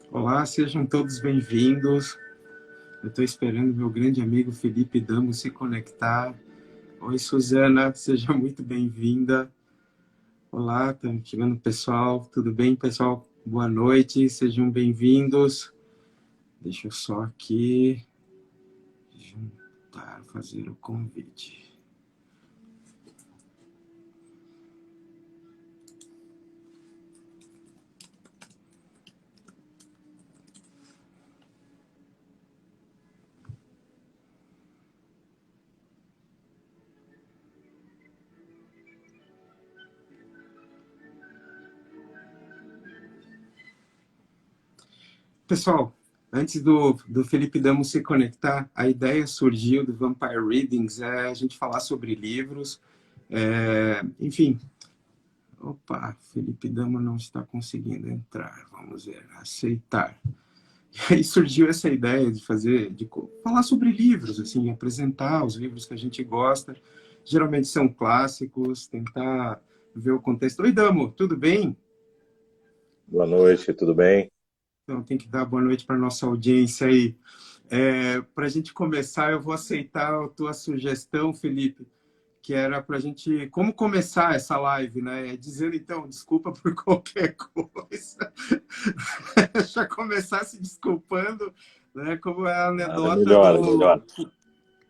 Olá, sejam todos bem-vindos. Eu estou esperando meu grande amigo Felipe Damo se conectar. Oi, Suzana, seja muito bem-vinda. Olá, tá chegando pessoal. Tudo bem, pessoal? Boa noite, sejam bem-vindos. Deixa eu só aqui juntar, fazer o convite. Pessoal, antes do Felipe Damo se conectar, a ideia surgiu do Vampire Readings, a gente falar sobre livros, enfim. Opa, Felipe Damo não está conseguindo entrar. Vamos ver, aceitar. E aí surgiu essa ideia de falar sobre livros, assim, apresentar os livros que a gente gosta. Geralmente são clássicos, tentar ver o contexto. Oi, Damo, tudo bem? Boa noite, tudo bem? Então, tem que dar boa noite para nossa audiência aí. Para a gente começar, eu vou aceitar a tua sugestão, Felipe, que era para a gente, como começar essa live, né? Dizendo, então, desculpa por qualquer coisa. Já começar se desculpando, né? Nada, melhor, melhor.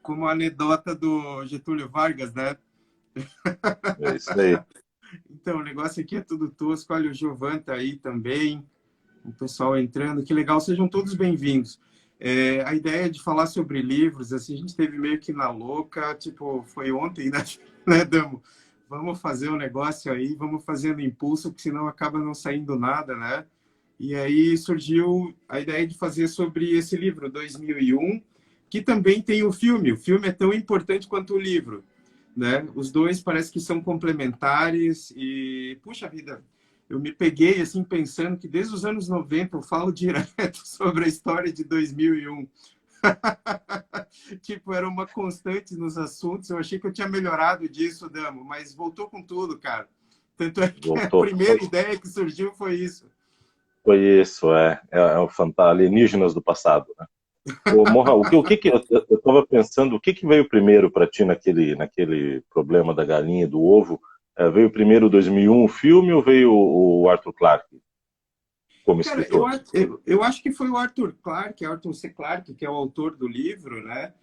Como a anedota do Getúlio Vargas, né? É isso aí. Então, o negócio aqui é tudo tosco. Olha, o Giovan tá aí também, o pessoal entrando. Que legal, sejam todos bem-vindos. A ideia de falar sobre livros, assim, a gente teve meio que na louca, tipo, foi ontem, né, né, Damo? Vamos fazer um negócio aí, vamos fazendo impulso, porque senão acaba não saindo nada, né? E aí surgiu a ideia de fazer sobre esse livro, 2001, que também tem o filme. O filme é tão importante quanto o livro, né? Os dois parece que são complementares e, puxa vida, eu me peguei assim pensando que desde os anos 90 eu falo direto sobre a história de 2001. Tipo, era uma constante nos assuntos. Eu achei que eu tinha melhorado disso, Damo, mas voltou com tudo, cara. Tanto é que a Voltou. primeira ideia que surgiu foi isso. Foi isso, é o alienígenas do passado, né? Ô, Morra, o que eu estava pensando, o que que veio primeiro para ti naquele problema da galinha e do ovo? Veio primeiro o 2001 o filme ou veio o Arthur Clarke como Cara, eu, escritor? eu acho que foi o Arthur Clarke, Arthur C. Clarke, que é o autor do livro, né?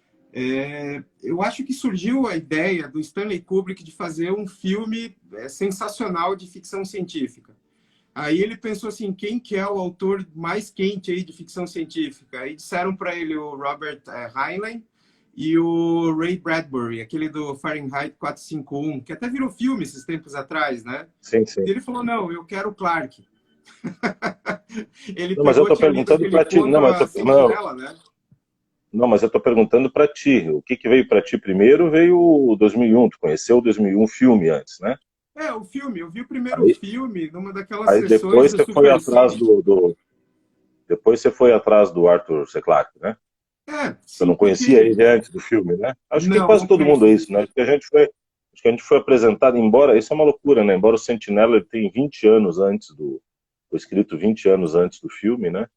Eu acho que surgiu a ideia do Stanley Kubrick de fazer um filme sensacional de ficção científica. Aí ele pensou assim, quem que é o autor mais quente aí de ficção científica? Aí disseram para ele o Robert Heinlein e o Ray Bradbury, aquele do Fahrenheit 451, que até virou filme esses tempos atrás, né? Sim, sim. E ele falou, não, eu quero o Clarke. Ele Não, mas eu pegou, estou tinha lido perguntando aquele para ti, conto não, mas A não, Sentinela, né? não, mas eu estou perguntando para ti, o que que veio para ti primeiro? Veio o 2001, tu conheceu o 2001 filme antes, né? O filme, eu vi o primeiro Aí, filme numa daquelas aí sessões depois do você foi atrás Supercine. depois você foi atrás do Arthur C. Clarke, né? Você Sim, não conhecia porque... ele antes do filme, né? Acho que Não, quase não todo mundo é conheci. isso, né? Acho que a gente foi apresentado, embora isso é uma loucura, né? Embora o Sentinela ele tenha 20 anos antes foi escrito 20 anos antes do filme, né?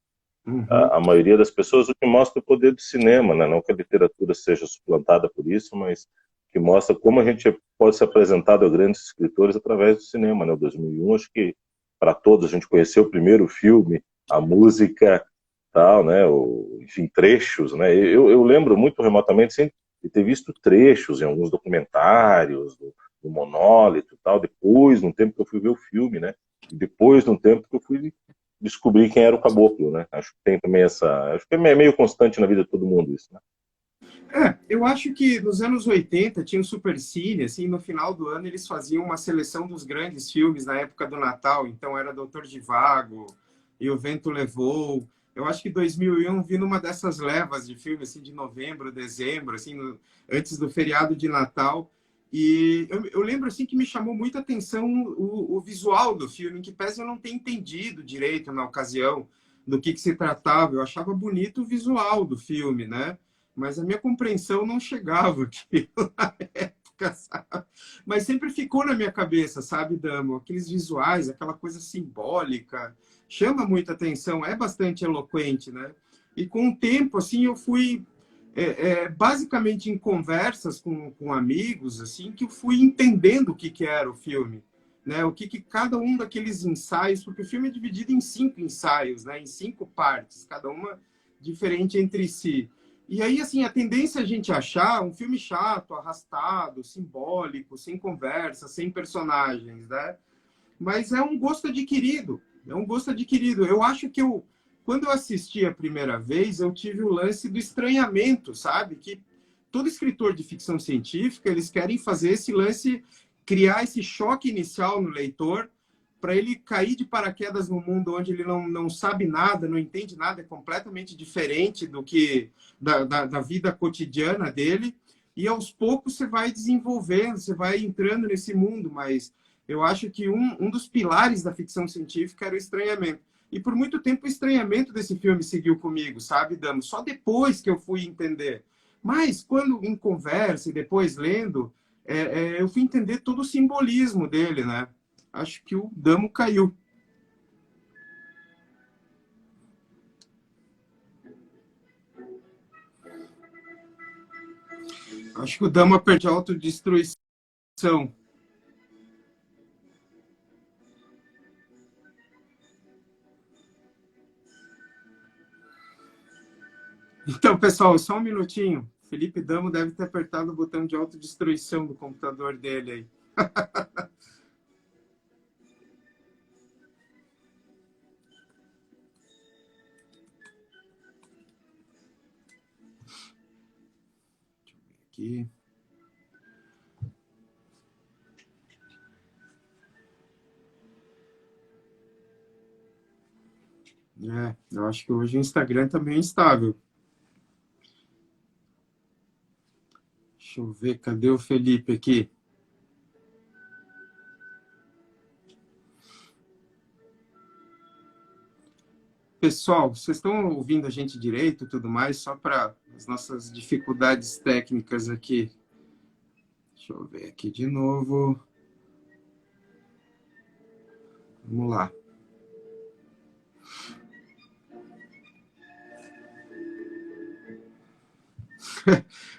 Uhum. A maioria das pessoas, o que mostra o poder do cinema, né? Não que a literatura seja suplantada por isso, mas que mostra como a gente pode ser apresentado a grandes escritores através do cinema, né? O 2001, acho que para todos a gente conheceu o primeiro filme, a música, tal, né? Enfim, trechos, né? Eu lembro muito remotamente sim, de ter visto trechos em alguns documentários do Monólito e tal, depois, num tempo que eu fui ver o filme, né? E depois, num tempo que eu fui descobrir quem era o caboclo, né? Acho que tem também acho que é meio constante na vida de todo mundo isso, né? Eu acho que nos anos 80 tinha o Supercine, assim, no final do ano eles faziam uma seleção dos grandes filmes na época do Natal, então era Doutor Zhivago e O Vento Levou. Eu acho que 2001 vi numa dessas levas de filmes, assim, de novembro, dezembro, assim, antes do feriado de Natal. E eu lembro, assim, que me chamou muita atenção o visual do filme, em que pese eu não ter entendido direito na ocasião do que se tratava. Eu achava bonito o visual do filme, né? Mas a minha compreensão não chegava aqui. sabe? Mas sempre ficou na minha cabeça, sabe, Damo? Aqueles visuais, aquela coisa simbólica, chama muita atenção, é bastante eloquente, né? E com o tempo, assim, eu fui basicamente em conversas com amigos, assim, que eu fui entendendo o que era o filme, né? O que cada um daqueles ensaios, porque o filme é dividido em 5 ensaios, né? Em 5 partes, cada uma diferente entre si. E aí, assim, a tendência é a gente achar um filme chato, arrastado, simbólico, sem conversa, sem personagens, né? Mas é um gosto adquirido, é um gosto adquirido. Eu acho que quando eu assisti a primeira vez, eu tive o lance do estranhamento, sabe? Que todo escritor de ficção científica, eles querem fazer esse lance, criar esse choque inicial no leitor, para ele cair de paraquedas no mundo onde ele não sabe nada, não entende nada, é completamente diferente do que da vida cotidiana dele, e aos poucos você vai desenvolvendo, você vai entrando nesse mundo, mas eu acho que um dos pilares da ficção científica era o estranhamento. E por muito tempo o estranhamento desse filme seguiu comigo, sabe, Damo? Só depois que eu fui entender. Mas quando em conversa e depois lendo, eu fui entender todo o simbolismo dele, né? Acho que o Damo caiu. Acho que o Damo perdeu a autodestruição. Então, pessoal, só um minutinho. Felipe Damo deve ter apertado o botão de autodestruição do computador dele aí. Aqui. Eu acho que hoje o Instagram está meio instável. Deixa eu ver, cadê o Felipe aqui? Pessoal, vocês estão ouvindo a gente direito e tudo mais? Só para as nossas dificuldades técnicas aqui. Deixa eu ver aqui de novo. Vamos lá.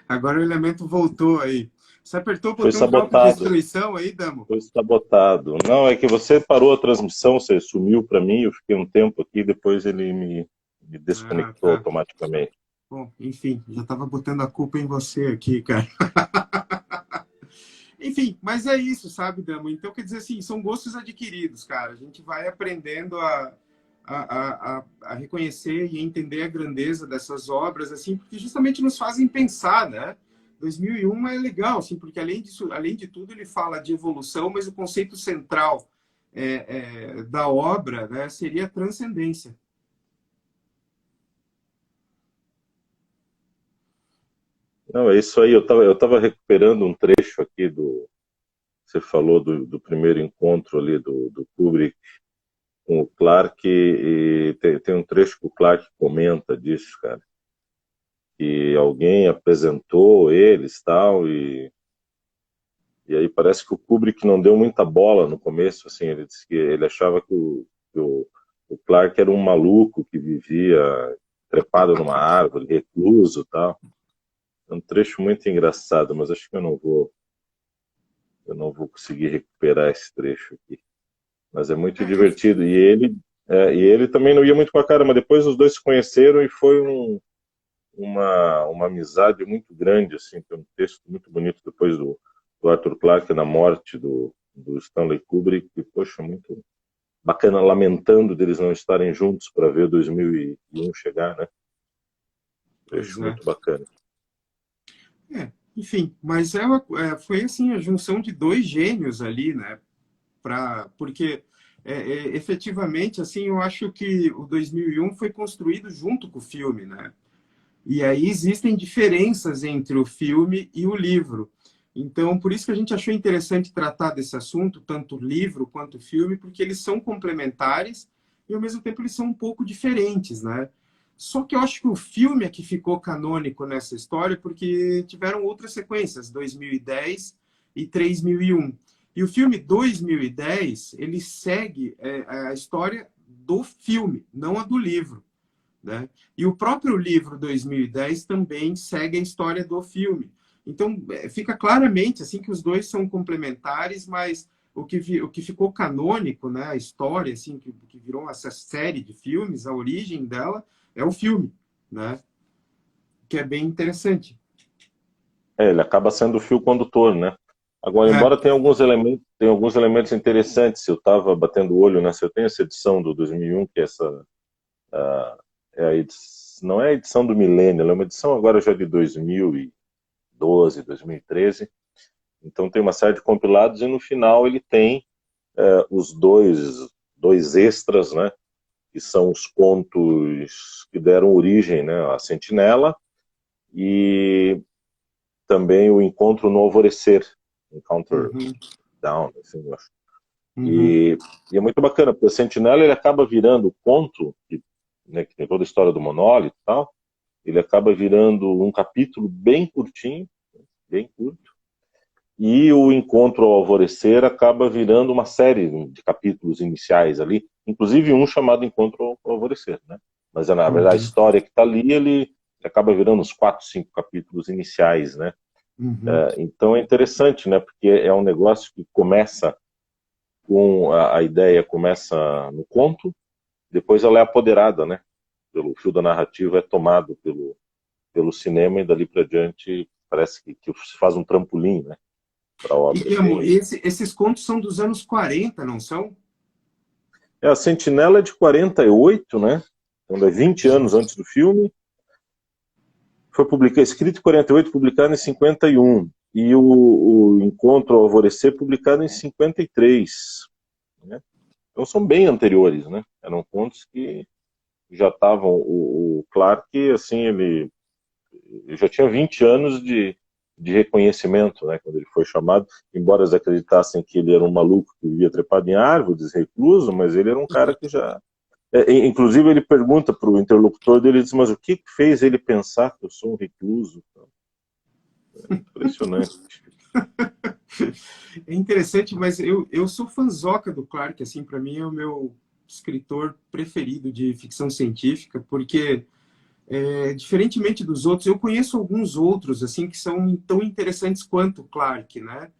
Agora o elemento voltou aí. Você apertou o Foi botão de sabotado. autodestruição aí, Damo? Foi sabotado. Não, é que você parou a transmissão, você sumiu para mim, eu fiquei um tempo aqui, depois ele me desconectou Tá. automaticamente. Bom, enfim, já estava botando a culpa em você aqui, cara. Enfim, mas é isso, sabe, Damo? Então, quer dizer assim, são gostos adquiridos, cara. A gente vai aprendendo a reconhecer e entender a grandeza dessas obras, assim, porque justamente nos fazem pensar, né? 2001 é legal, assim, porque além disso, além de tudo, ele fala de evolução, mas o conceito central da obra, né, seria a transcendência. Não, é isso aí, eu tava recuperando um trecho aqui você falou do primeiro encontro ali do Kubrick com o Clark, e tem um trecho que o Clark comenta disso, cara, que alguém apresentou eles tal, e aí parece que o Kubrick não deu muita bola no começo, assim, ele disse que ele achava que o Clark era um maluco que vivia trepado numa árvore, recluso tal. É um trecho muito engraçado, mas acho que eu não vou conseguir recuperar esse trecho aqui. Mas é muito divertido. E ele também não ia muito com a cara, mas depois os dois se conheceram e foi uma amizade muito grande, assim. Tem um texto muito bonito depois do Arthur Clarke na morte do Stanley Kubrick, e, poxa, muito bacana, lamentando deles não estarem juntos para ver 2001 chegar, né? Trecho muito bacana. Enfim, mas foi assim a junção de dois gênios ali, né? Porque efetivamente, assim, eu acho que o 2001 foi construído junto com o filme, né? E aí existem diferenças entre o filme e o livro. Então, por isso que a gente achou interessante tratar desse assunto, tanto o livro quanto o filme, porque eles são complementares e, ao mesmo tempo, eles são um pouco diferentes, né? Só que eu acho que o filme é que ficou canônico nessa história, porque tiveram outras sequências. 2010 e 3001. E o filme 2010, ele segue a história do filme, não a do livro, né? E o próprio livro 2010 também segue a história do filme. Então, fica claramente assim que os dois são complementares, mas o que ficou canônico, né, a história, assim, que virou essa série de filmes, a origem dela é o filme, né? Que é bem interessante. Ele acaba sendo o fio condutor, né? Agora, É. embora tenha alguns elementos interessantes, eu estava batendo o olho nessa, eu tenho essa edição do 2001, que é essa, é a edição, não é a edição do milênio, ela é uma edição agora já de 2012, 2013, então tem uma série de compilados e no final ele tem os dois extras, né? Que são os contos que deram origem, né, à Sentinela, e também o Encontro no Alvorecer, Encounter Uhum, Down, assim, eu acho. uhum, E é muito bacana, porque o Sentinela ele acaba virando o conto, né, que tem toda a história do monólito e tal, ele acaba virando um capítulo bem curtinho, bem curto, e o Encontro ao Alvorecer acaba virando uma série de capítulos iniciais ali, inclusive um chamado Encontro ao Alvorecer, né? Mas na verdade a uhum, história que está ali, ele acaba virando uns 4, 5 capítulos iniciais, né? uhum. Então é interessante, né? Porque é um negócio que começa com a ideia começa no conto, depois ela é apoderada, né? Pelo fio da narrativa, é tomado pelo cinema e dali para diante parece que se faz um trampolim, né? Para a E, obra. É Guilherme, bem. esses contos são dos anos 40, não são? A Sentinela é de 48, né? Então é 20 anos antes do filme. Foi publicado, escrito em 48, publicado em 51. E o Encontro ao Alvorecer, publicado em 53. Né? Então são bem anteriores, né? Eram contos que já estavam. O Clarke, assim, ele já tinha 20 anos de reconhecimento, né? Quando ele foi chamado, embora eles acreditassem que ele era um maluco que vivia trepado em árvores, recluso, mas ele era um cara que já inclusive, ele pergunta para o interlocutor dele, ele diz, mas o que fez ele pensar que eu sou um recluso? É impressionante. É interessante, mas eu sou fãzoca do Clarke, assim, para mim é o meu escritor preferido de ficção científica, porque, diferentemente dos outros, eu conheço alguns outros, assim, que são tão interessantes quanto o Clarke, né?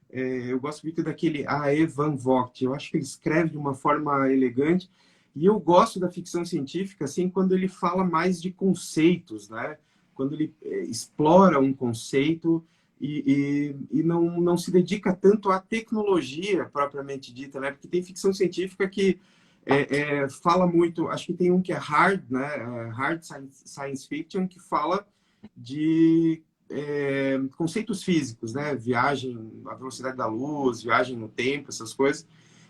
Eu gosto muito daquele A.E. Van Vogt, eu acho que ele escreve de uma forma elegante, e eu gosto da ficção científica, assim, quando ele fala mais de conceitos, né? Quando ele explora um conceito e não se dedica tanto à tecnologia propriamente dita, né? Porque tem ficção científica que fala muito, acho que tem um que é hard, né? Hard science fiction, que fala de conceitos físicos, né? Viagem à velocidade da luz, viagem no tempo, essas coisas.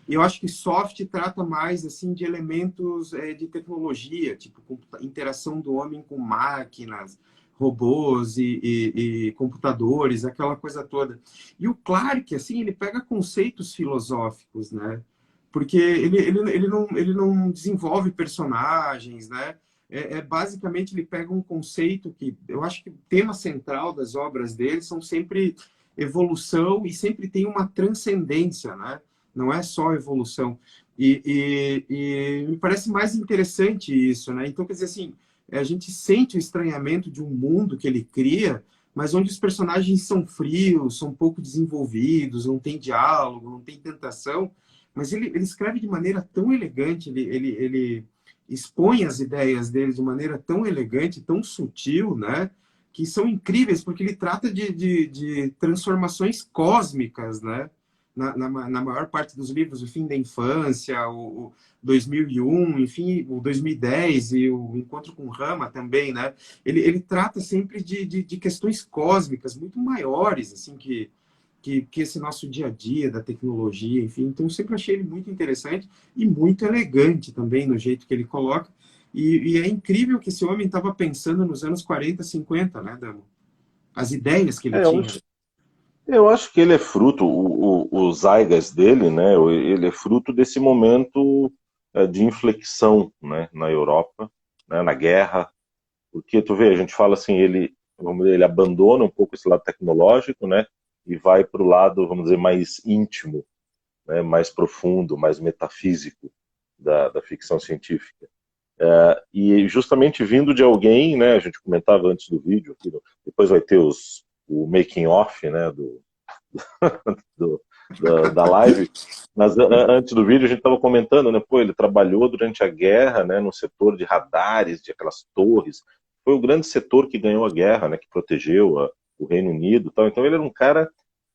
E eu acho que soft trata mais assim de elementos de tecnologia, tipo interação do homem com máquinas, robôs e computadores, aquela coisa toda. E o Clarke, assim, ele pega conceitos filosóficos, né? Porque ele não desenvolve personagens, né? Basicamente ele pega um conceito que eu acho que o tema central das obras dele são sempre evolução e sempre tem uma transcendência, né? Não é só evolução. E me parece mais interessante isso, né? Então, quer dizer assim, a gente sente o estranhamento de um mundo que ele cria, mas onde os personagens são frios, são pouco desenvolvidos, não tem diálogo, não tem tentação, mas ele escreve de maneira tão elegante, ele expõe as ideias dele de maneira tão elegante, tão sutil, né? Que são incríveis, porque ele trata de transformações cósmicas, né? Na maior parte dos livros, o fim da infância, o 2001, enfim, o 2010 e o Encontro com Rama também, né? Ele trata sempre de questões cósmicas muito maiores, assim, que esse nosso dia a dia, da tecnologia, enfim. Então, eu sempre achei ele muito interessante e muito elegante também no jeito que ele coloca. E é incrível que esse homem estava pensando nos anos 40, 50, né, Damo? As ideias que ele É, tinha. eu acho que ele é fruto, o Zygas dele, né? Ele é fruto desse momento de inflexão, né, na Europa, né, na guerra. Porque tu vê, a gente fala assim, vamos dizer, ele abandona um pouco esse lado tecnológico, né? e vai para o lado, vamos dizer, mais íntimo, né, mais profundo, mais metafísico da ficção científica. E justamente vindo de alguém, né, a gente comentava antes do vídeo, aqui, depois vai ter o making off, né, do, da live, mas antes do vídeo a gente estava comentando, né, pô, ele trabalhou durante a guerra, né, no setor de radares, de aquelas torres, foi o grande setor que ganhou a guerra, né, que protegeu o Reino Unido, tal. Então ele era um cara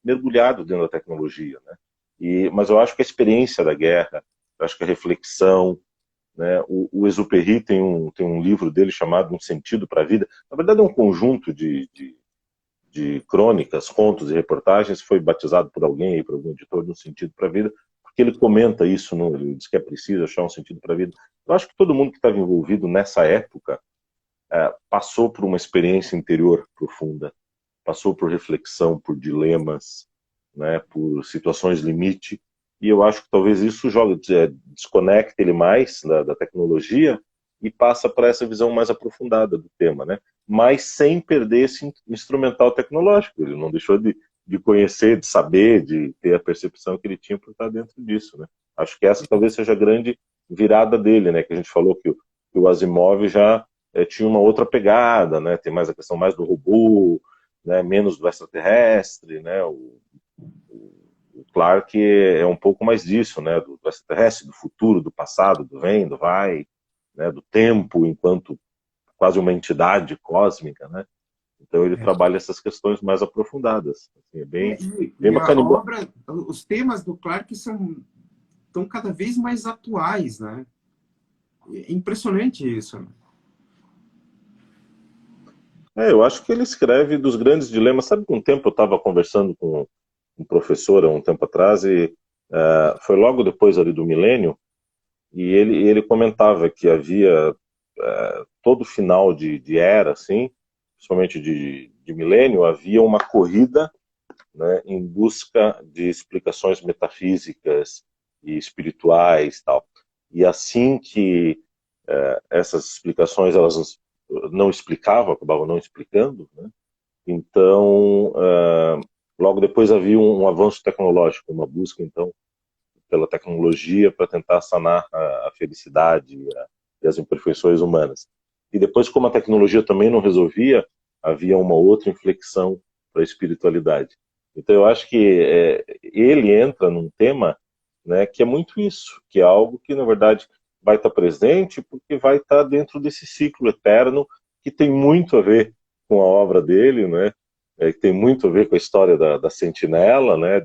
mergulhado dentro da tecnologia, né, mas eu acho que a experiência da guerra, eu acho que a reflexão, né, o Exupéry tem um livro dele chamado Um Sentido para a Vida, na verdade é um conjunto de crônicas, contos e reportagens, foi batizado por alguém aí, por algum editor, de Um Sentido para a Vida, porque ele comenta isso, ele diz que é preciso achar um sentido para a vida. Eu acho que todo mundo que estava envolvido nessa época passou por uma experiência interior profunda, passou por reflexão, por dilemas, né, por situações limite, e eu acho que talvez isso desconecte ele mais da tecnologia e passa para essa visão mais aprofundada do tema, né? Mas sem perder esse instrumental tecnológico. Ele não deixou de conhecer, de saber, de ter a percepção que ele tinha por estar dentro disso, né? Acho que essa talvez seja a grande virada dele, né? Que a gente falou que o Asimov já tinha uma outra pegada, né? Tem mais a questão mais do robô, né? Menos do extraterrestre, né? O Clarke é um pouco mais disso, né? Do extraterrestre, do futuro, do passado, do vem, do vai, né? Do tempo enquanto quase uma entidade cósmica, né? Então ele trabalha essas questões mais aprofundadas. Assim, é bem a bacana. obra, os temas do Clarke estão cada vez mais atuais, né? É impressionante isso. Eu acho que ele escreve dos grandes dilemas. Sabe que um tempo eu estava conversando com um professor, há um tempo atrás, e foi logo depois ali do milênio, e ele comentava que havia todo final de era, assim, principalmente de milênio, havia uma corrida, né, em busca de explicações metafísicas e espirituais, tal. E assim que essas explicações elas não explicavam, acabavam não explicando, né? Então logo depois havia um avanço tecnológico, uma busca então pela tecnologia para tentar sanar a felicidade e as imperfeições humanas. E depois, como a tecnologia também não resolvia, havia uma outra inflexão para a espiritualidade. Então eu acho que ele entra num tema, né, que é muito isso, que é algo que na verdade vai estar presente porque vai estar dentro desse ciclo eterno que tem muito a ver com a obra dele, né, que tem muito a ver com a história da sentinela, né,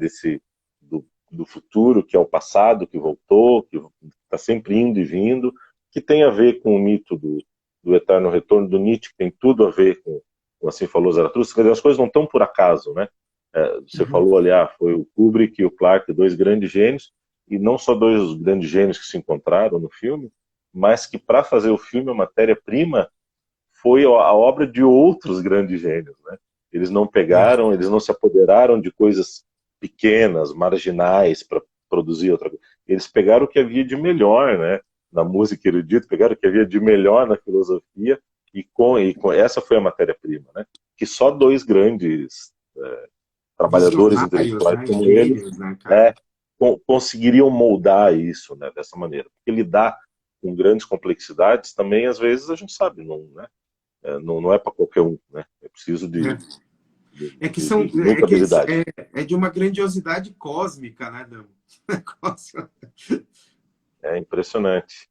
do futuro, que é o passado, que voltou, que está sempre indo e vindo, que tem a ver com o mito do eterno retorno do Nietzsche, que tem tudo a ver com Assim Falou Zaratustra. Quer dizer, as coisas não estão por acaso, né? Você falou ali, foi o Kubrick e o Clarke, dois grandes gênios, e não só dois grandes gênios que se encontraram no filme, mas que para fazer o filme a matéria-prima foi a obra de outros grandes gênios, né? Eles não pegaram, eles não se apoderaram de coisas pequenas, marginais para produzir outra coisa. Eles pegaram o que havia de melhor, né, na música erudita, pegaram o que havia de melhor na filosofia e com essa foi a matéria-prima, né? Que só dois grandes trabalhadores intelectuais, né, como eles, né, conseguiriam moldar isso, né, dessa maneira. Porque lidar com grandes complexidades também, às vezes, a gente sabe, né? Não é para qualquer um, né? É preciso de muita habilidade. É de uma grandiosidade cósmica, né, Damo? É impressionante.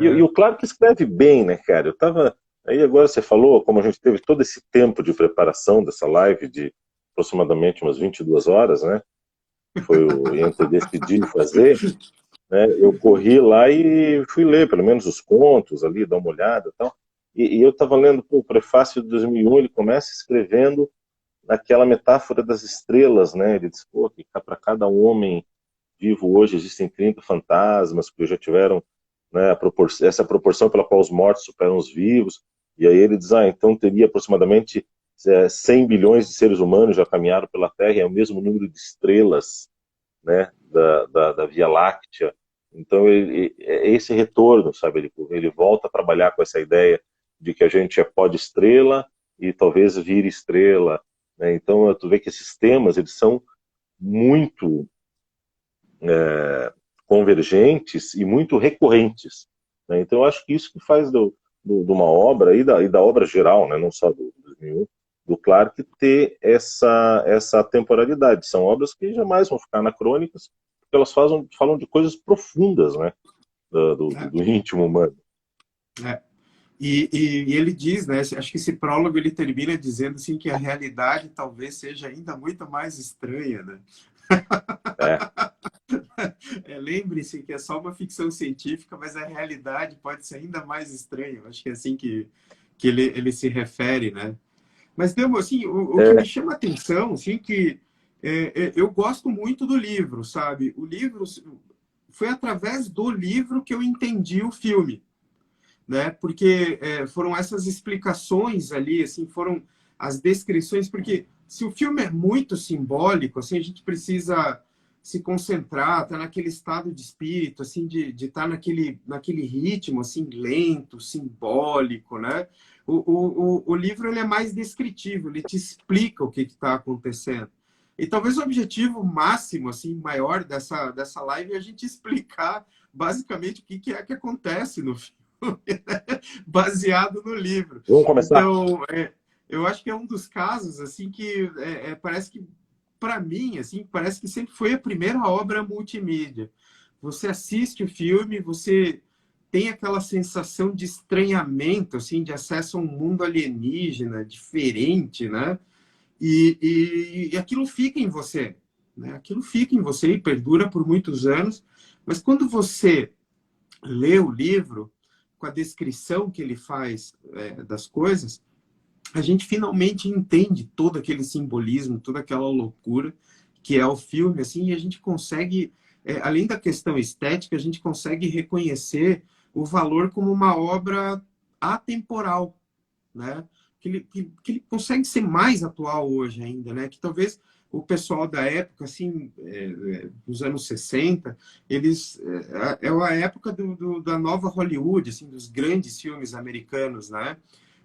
E o Clarke escreve bem, né, cara? Eu tava... Aí agora você falou, como a gente teve todo esse tempo de preparação dessa live de aproximadamente umas 22 horas, né? Foi entre decidir fazer, né? Eu corri lá e fui ler, pelo menos os contos ali, dar uma olhada e tal. E eu estava lendo o prefácio de 2001, ele começa escrevendo naquela metáfora das estrelas, né? Ele diz, pô, que para cada homem vivo hoje existem 30 fantasmas que já tiveram, né, essa proporção pela qual os mortos superam os vivos. E aí ele diz, então teria aproximadamente 100 bilhões de seres humanos já caminharam pela Terra, e é o mesmo número de estrelas, né, da Via Láctea. Então é esse retorno, sabe? Ele volta a trabalhar com essa ideia de que a gente é pó de estrela e talvez vire estrela, né? Então, tu vê que esses temas, eles são muito convergentes e muito recorrentes, né? Então, eu acho que isso que faz de uma obra, e da obra geral, né? Não só do 2001, do Clarke, ter essa temporalidade. São obras que jamais vão ficar anacrônicas, porque elas falam de coisas profundas, né? Do íntimo humano. É. E ele diz, né? Acho que esse prólogo ele termina dizendo assim que a realidade talvez seja ainda muito mais estranha, né? É, Lembre-se que é só uma ficção científica, mas a realidade pode ser ainda mais estranha. Acho que é assim que ele se refere, né? Mas, Demo, assim, o que me é, chama a atenção, assim, que eu gosto muito do livro, sabe? O livro foi através do livro que eu entendi o filme, né? Porque foram essas explicações ali, assim, foram as descrições, porque se o filme é muito simbólico, assim, a gente precisa se concentrar, estar naquele estado de espírito, assim, de estar naquele ritmo, assim, lento, simbólico, né? O livro ele é mais descritivo, ele te explica o que está acontecendo. E talvez o objetivo máximo, assim, maior dessa live é a gente explicar basicamente o que é que acontece no filme. Baseado no livro. vamos começar? Então, eu acho que é um dos casos assim que parece que, para mim, assim, parece que sempre foi a primeira obra multimídia. Você assiste o filme, você tem aquela sensação de estranhamento, assim, de acesso a um mundo alienígena, diferente, né? E aquilo fica em você, né? Aquilo fica em você e perdura por muitos anos. Mas quando você lê o livro, com a descrição que ele faz das coisas, a gente finalmente entende todo aquele simbolismo, toda aquela loucura que é o filme, assim, e a gente consegue, além da questão estética, a gente consegue reconhecer o valor como uma obra atemporal, né? Que ele consegue ser mais atual hoje ainda, né? Que talvez o pessoal da época, assim, dos anos 60, eles é a época da nova Hollywood, assim, dos grandes filmes americanos, né?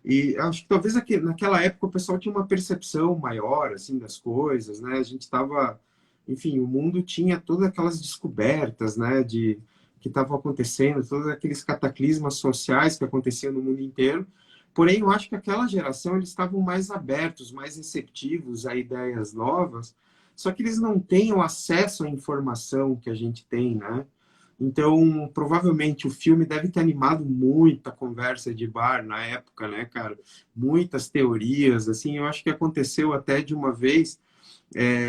E acho que talvez naquela época o pessoal tinha uma percepção maior, assim, das coisas, né? A gente estava, enfim, o mundo tinha todas aquelas descobertas, né? De que estavam acontecendo, todos aqueles cataclismas sociais que aconteciam no mundo inteiro. Porém, eu acho que aquela geração eles estavam mais abertos, mais receptivos a ideias novas, só que eles não têm o acesso à informação que a gente tem, né? Então, provavelmente o filme deve ter animado muita conversa de bar na época, né, cara? Muitas teorias, assim. Eu acho que aconteceu até de uma vez,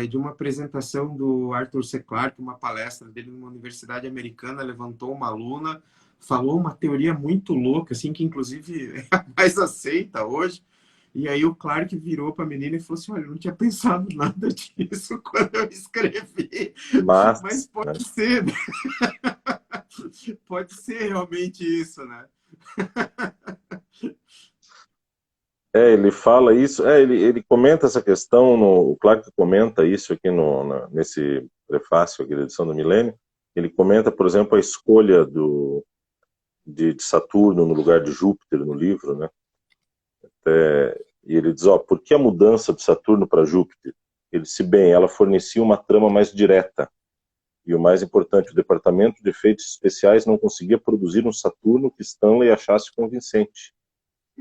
de uma apresentação do Arthur C. Clarke, uma palestra dele numa universidade americana, levantou uma aluna, falou uma teoria muito louca, assim, que inclusive é a mais aceita hoje. E aí o Clarke virou para a menina e falou assim: olha, eu não tinha pensado nada disso quando eu escrevi, mas Mas, né? pode ser, né? Pode ser realmente isso, né? Ele fala isso, ele comenta essa questão, o Clarke comenta isso aqui nesse prefácio aqui da edição do Milênio. Ele comenta, por exemplo, a escolha de Saturno no lugar de Júpiter no livro, né? E ele diz, por que a mudança de Saturno para Júpiter? Ele disse, bem, ela fornecia uma trama mais direta. E o mais importante, o departamento de efeitos especiais não conseguia produzir um Saturno que Stanley achasse convincente.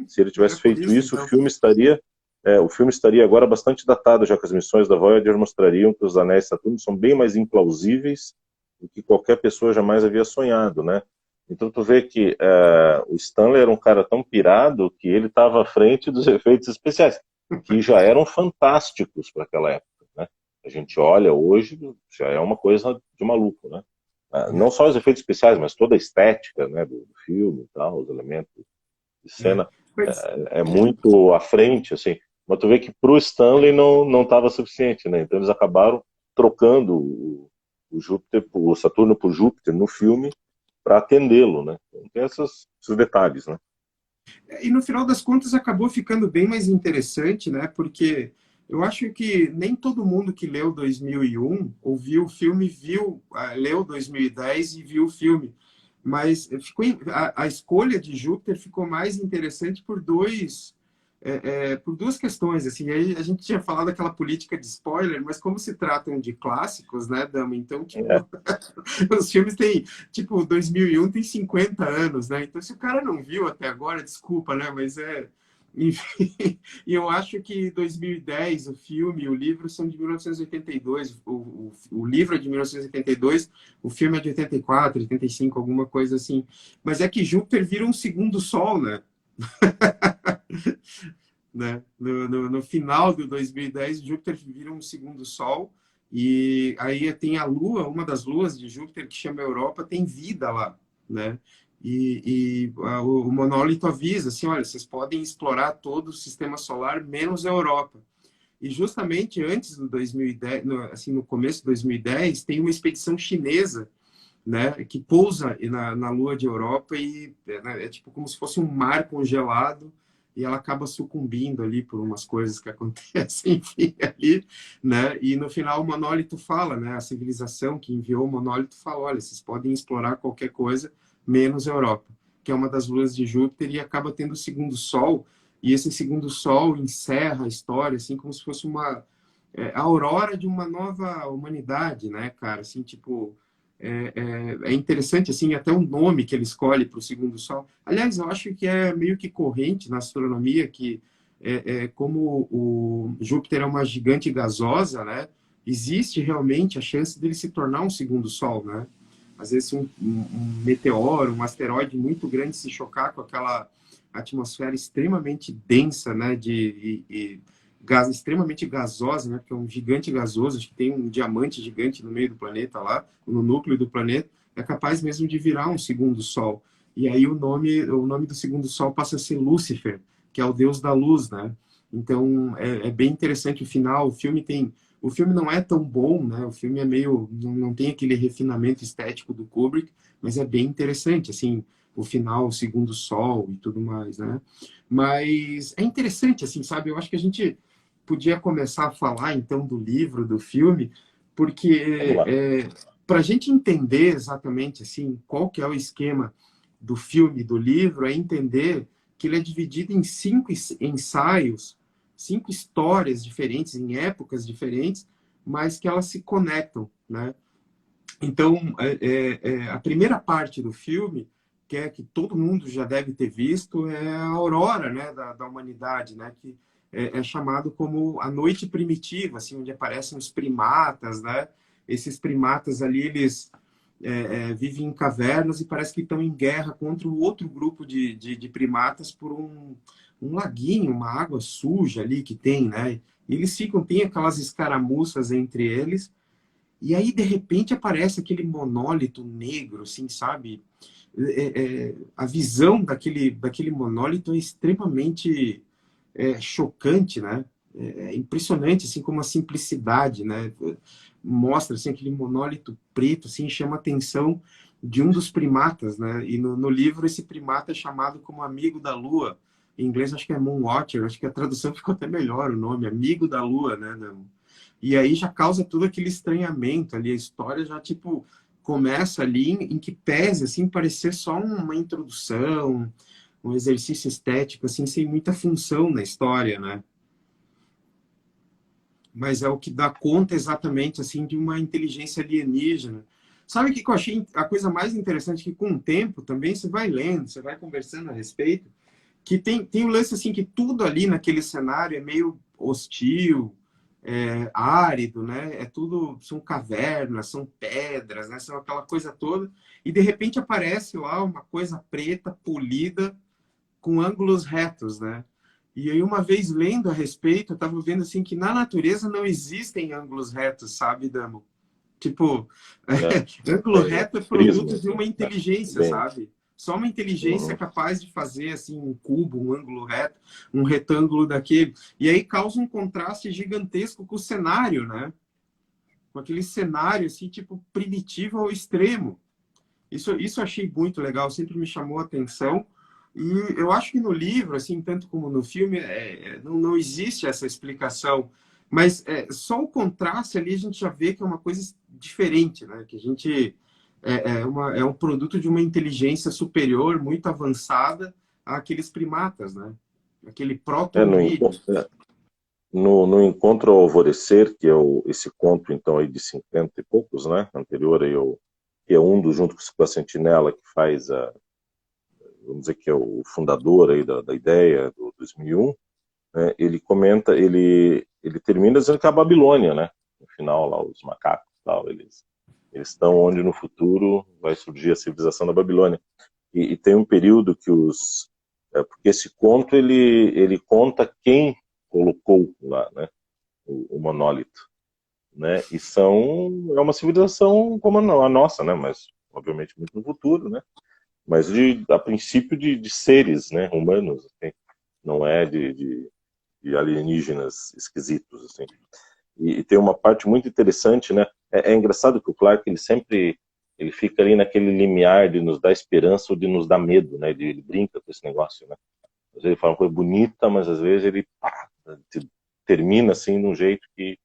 Se ele tivesse Era por feito isso, isso, então. o filme estaria agora bastante datado, já que as missões da Voyager mostrariam que os anéis de Saturno são bem mais implausíveis do que qualquer pessoa jamais havia sonhado, né? Então tu vê que o Stanley era um cara tão pirado que ele estava à frente dos efeitos especiais, que já eram fantásticos para aquela época, né? A gente olha hoje, já é uma coisa de maluco, né? Não só os efeitos especiais, mas toda a estética, né, do filme e tal, os elementos de cena Mas, é muito à frente, assim. Mas tu vê que pro Stanley não estava suficiente, né? Então eles acabaram trocando o Júpiter, o Saturno por Júpiter no filme para atendê-lo, né? Então, tem esses detalhes, né? e no final das contas acabou ficando bem mais interessante, né? Porque eu acho que nem todo mundo que leu 2001 ouviu o filme, leu 2010 e viu o filme. Mas a escolha de Júpiter ficou mais interessante por por duas questões, assim, aí a gente tinha falado daquela política de spoiler, mas como se tratam de clássicos, né, Dama? Então, tipo, É, os filmes têm, tipo, 2001 tem 50 anos, né? Então, se o cara não viu até agora, desculpa, né? Mas enfim, e eu acho que 2010, o filme, o livro são de 1982, o livro é de 1982, o filme é de 84, 85, alguma coisa assim. Mas é que Júpiter vira um segundo sol, né? Né? No final do 2010, Júpiter vira um segundo Sol, e aí tem a Lua, uma das luas de Júpiter, que chama Europa, tem vida lá, né? O monólito avisa assim, olha, vocês podem explorar todo o sistema solar, menos a Europa. E justamente antes do 2010, assim, no começo de 2010, tem uma expedição chinesa, né, que pousa na Lua de Europa e né, é tipo como se fosse um mar congelado e ela acaba sucumbindo ali por umas coisas que acontecem, enfim, ali, né? E no final o monólito fala, né? A civilização que enviou o monólito fala, olha, vocês podem explorar qualquer coisa menos a Europa, que é uma das luas de Júpiter e acaba tendo o segundo Sol e esse segundo Sol encerra a história assim como se fosse uma a aurora de uma nova humanidade, né, cara? Assim, tipo é interessante, assim, até o nome que ele escolhe para o segundo sol. Aliás, eu acho que é meio que corrente na astronomia que, como o Júpiter é uma gigante gasosa, né? Existe realmente a chance dele se tornar um segundo sol, né? Às vezes um meteoro, um asteroide muito grande se chocar com aquela atmosfera extremamente densa, né? Gás extremamente gasosa, né? Porque é um gigante gasoso, acho que tem um diamante gigante no meio do planeta lá, no núcleo do planeta, é capaz mesmo de virar um segundo sol. E aí o nome do segundo sol passa a ser Lúcifer, que é o deus da luz, né? Então é bem interessante o final. O filme não é tão bom, né? O filme é meio não tem aquele refinamento estético do Kubrick, mas é bem interessante, assim, o final, o segundo sol e tudo mais, né? Mas é interessante, assim, sabe? Eu acho que a gente podia começar a falar então do livro, do filme, vamos porque lá. para a gente entender exatamente assim qual que é o esquema do filme, do livro, é entender que ele é dividido em 5 ensaios, 5 histórias diferentes, em épocas diferentes, mas que elas se conectam, né? Então, a primeira parte do filme, que é que todo mundo já deve ter visto, é a aurora, né, da humanidade, né, que é chamado como a noite primitiva, assim, onde aparecem os primatas, né? Esses primatas ali, eles vivem em cavernas e parece que estão em guerra contra o outro grupo de primatas por um laguinho, uma água suja ali que tem, né? E eles tem aquelas escaramuças entre eles, e aí, de repente, aparece aquele monólito negro, assim, sabe? A visão daquele monólito é extremamente chocante, né? É impressionante, assim, como a simplicidade, né? Mostra, assim, aquele monólito preto, assim, chama a atenção de um dos primatas, né? E no livro, esse primata é chamado como amigo da lua. Em inglês, acho que é Moonwatcher, acho que a tradução ficou até melhor, o nome, amigo da lua, né? E aí já causa todo aquele estranhamento ali, a história já, tipo, começa ali em que pese, assim, parecer só uma introdução, um exercício estético, assim, sem muita função na história, né? Mas é o que dá conta exatamente, assim, de uma inteligência alienígena. Sabe o que eu achei a coisa mais interessante? Que com o tempo também você vai lendo, você vai conversando a respeito, que tem o lance, assim, que tudo ali naquele cenário é meio hostil, árido, né? É tudo, são cavernas, são pedras, né? São aquela coisa toda. E de repente aparece lá uma coisa preta, polida, com ângulos retos, né? E aí, uma vez lendo a respeito, eu estava vendo assim que na natureza não existem ângulos retos, sabe, Damo? Tipo, Né? ângulo reto é produto Prismas, de uma inteligência, bem. sabe? Só uma inteligência é Uhum. capaz de fazer assim um cubo, um ângulo reto, um retângulo daquele. E aí causa um contraste gigantesco com o cenário, né? Com aquele cenário assim, tipo, primitivo ao extremo. Isso eu achei muito legal, sempre me chamou a atenção. E eu acho que no livro, assim, tanto como no filme, não existe essa explicação. Mas só o contraste ali a gente já vê que é uma coisa diferente, né? Que a gente é um produto de uma inteligência superior, muito avançada àqueles primatas, né? aquele É, no, proto-homínido. enco- é, no Encontro ao Alvorecer, que é esse conto, então, aí de 50 e poucos, né? Anterior aí que é um dos, junto com a Sentinela, que faz vamos dizer que é o fundador aí da ideia do 2001, né? Ele comenta, ele termina dizendo que é a Babilônia, né? No final lá, os macacos e tal, eles estão onde no futuro vai surgir a civilização da Babilônia. E tem um período que porque esse conto ele conta quem colocou lá, né, o monólito, né? E é uma civilização como a nossa, né? Mas obviamente muito no futuro, né? Mas a princípio de seres, né? Humanos, assim. Não é de alienígenas esquisitos, assim. E tem uma parte muito interessante, né? É engraçado que o Clark ele fica ali naquele limiar de nos dar esperança ou de nos dar medo, né? Ele brinca com esse negócio, né? Às vezes ele fala uma coisa bonita, mas às vezes ele termina assim de um jeito que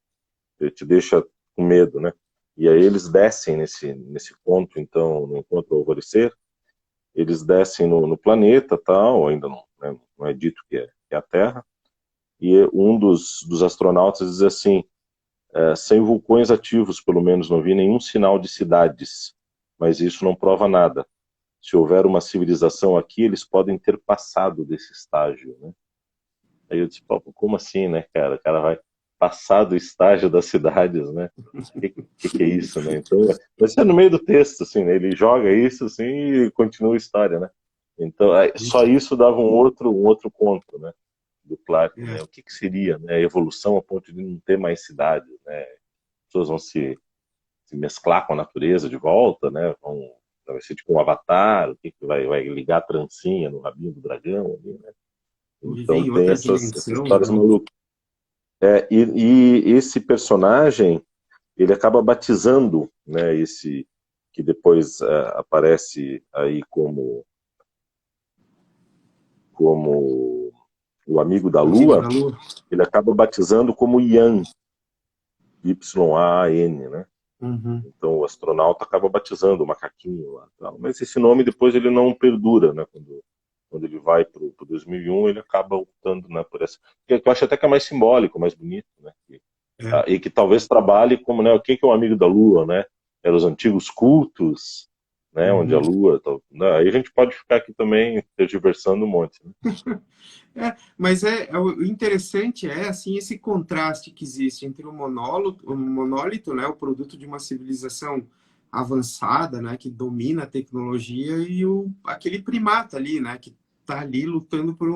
te deixa com medo, né? E aí eles descem nesse ponto, então, no Encontro ao Alvorecer, eles descem no planeta, tal, ainda não, né? Não é dito que é a Terra, e um dos astronautas diz assim: sem vulcões ativos, pelo menos não vi nenhum sinal de cidades, mas isso não prova nada. Se houver uma civilização aqui, eles podem ter passado desse estágio, né? Aí eu disse, pô, como assim, né, cara? O cara vai passar do estágio das cidades, né? Que é isso, né? Então, mas é no meio do texto, assim, né? Ele joga isso, assim, e continua a história, né? Então, só isso dava um outro ponto, né? Do Clark, É, né? O que seria, né? A evolução a ponto de não ter mais cidades, né? As pessoas vão se mesclar com a natureza de volta, né? Vai ser tipo um avatar, o que vai ligar a trancinha no rabinho do dragão ali, né? viver Então em tem outra essas dimensão, histórias né? malucas. E esse personagem, ele acaba batizando, né, esse que depois aparece aí como o amigo da Amigo da Lua, Lua. ele acaba batizando como Yan, Yan, né? Uhum. Então o astronauta acaba batizando o macaquinho lá, tal. Mas esse nome depois ele não perdura, né? Quando ele vai para o 2001, ele acaba optando, né, por essa. Que eu acho até que é mais simbólico, mais bonito, né? É. E que talvez trabalhe como, né, o que é um amigo da Lua, né? Eram os antigos cultos, né? Onde a Uhum. Lua, né? Aí a gente pode ficar aqui também tergiversando um monte, né? Mas o interessante é assim esse contraste que existe entre o monólito, né, o produto de uma civilização avançada, né, que domina a tecnologia e aquele primata ali, né, que tá ali lutando por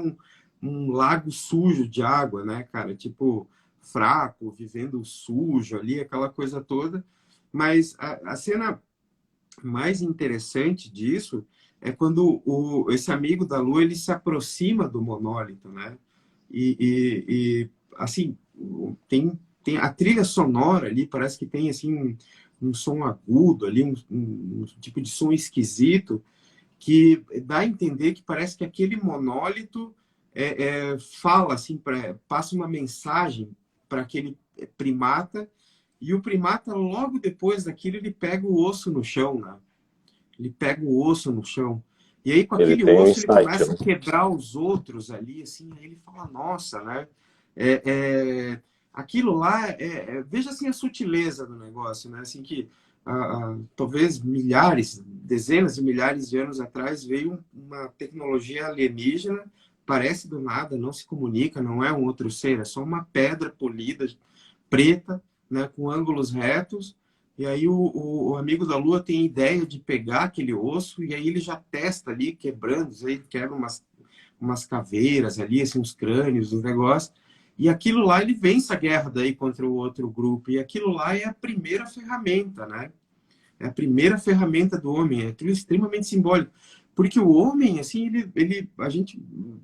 um lago sujo de água, né, cara, tipo fraco, vivendo sujo ali, aquela coisa toda. Mas a cena mais interessante disso é quando esse amigo da Lua ele se aproxima do monólito, né? Assim, tem a trilha sonora ali, parece que tem assim um som agudo ali, um tipo de som esquisito que dá a entender que parece que aquele monólito fala assim, passa uma mensagem para aquele primata, e o primata logo depois daquilo ele pega o osso no chão, né? Ele pega o osso no chão. E aí, com Ele aquele tem um osso, ele insight, começa né? a quebrar os outros ali, assim, aí ele fala, nossa, né? É, aquilo lá, veja assim a sutileza do negócio, né? Assim que talvez milhares, dezenas de milhares de anos atrás veio uma tecnologia alienígena, parece do nada, não se comunica, não é um outro ser, é só uma pedra polida, preta, né, com ângulos retos, e aí o amigo da Lua tem a ideia de pegar aquele osso e aí ele já testa ali, quebrando, aí quebra umas caveiras ali, assim, uns crânios, uns negócios. E aquilo lá ele vence a guerra daí contra o outro grupo. E aquilo lá é a primeira ferramenta, né? É a primeira ferramenta do homem. É aquilo extremamente simbólico. Porque o homem, assim,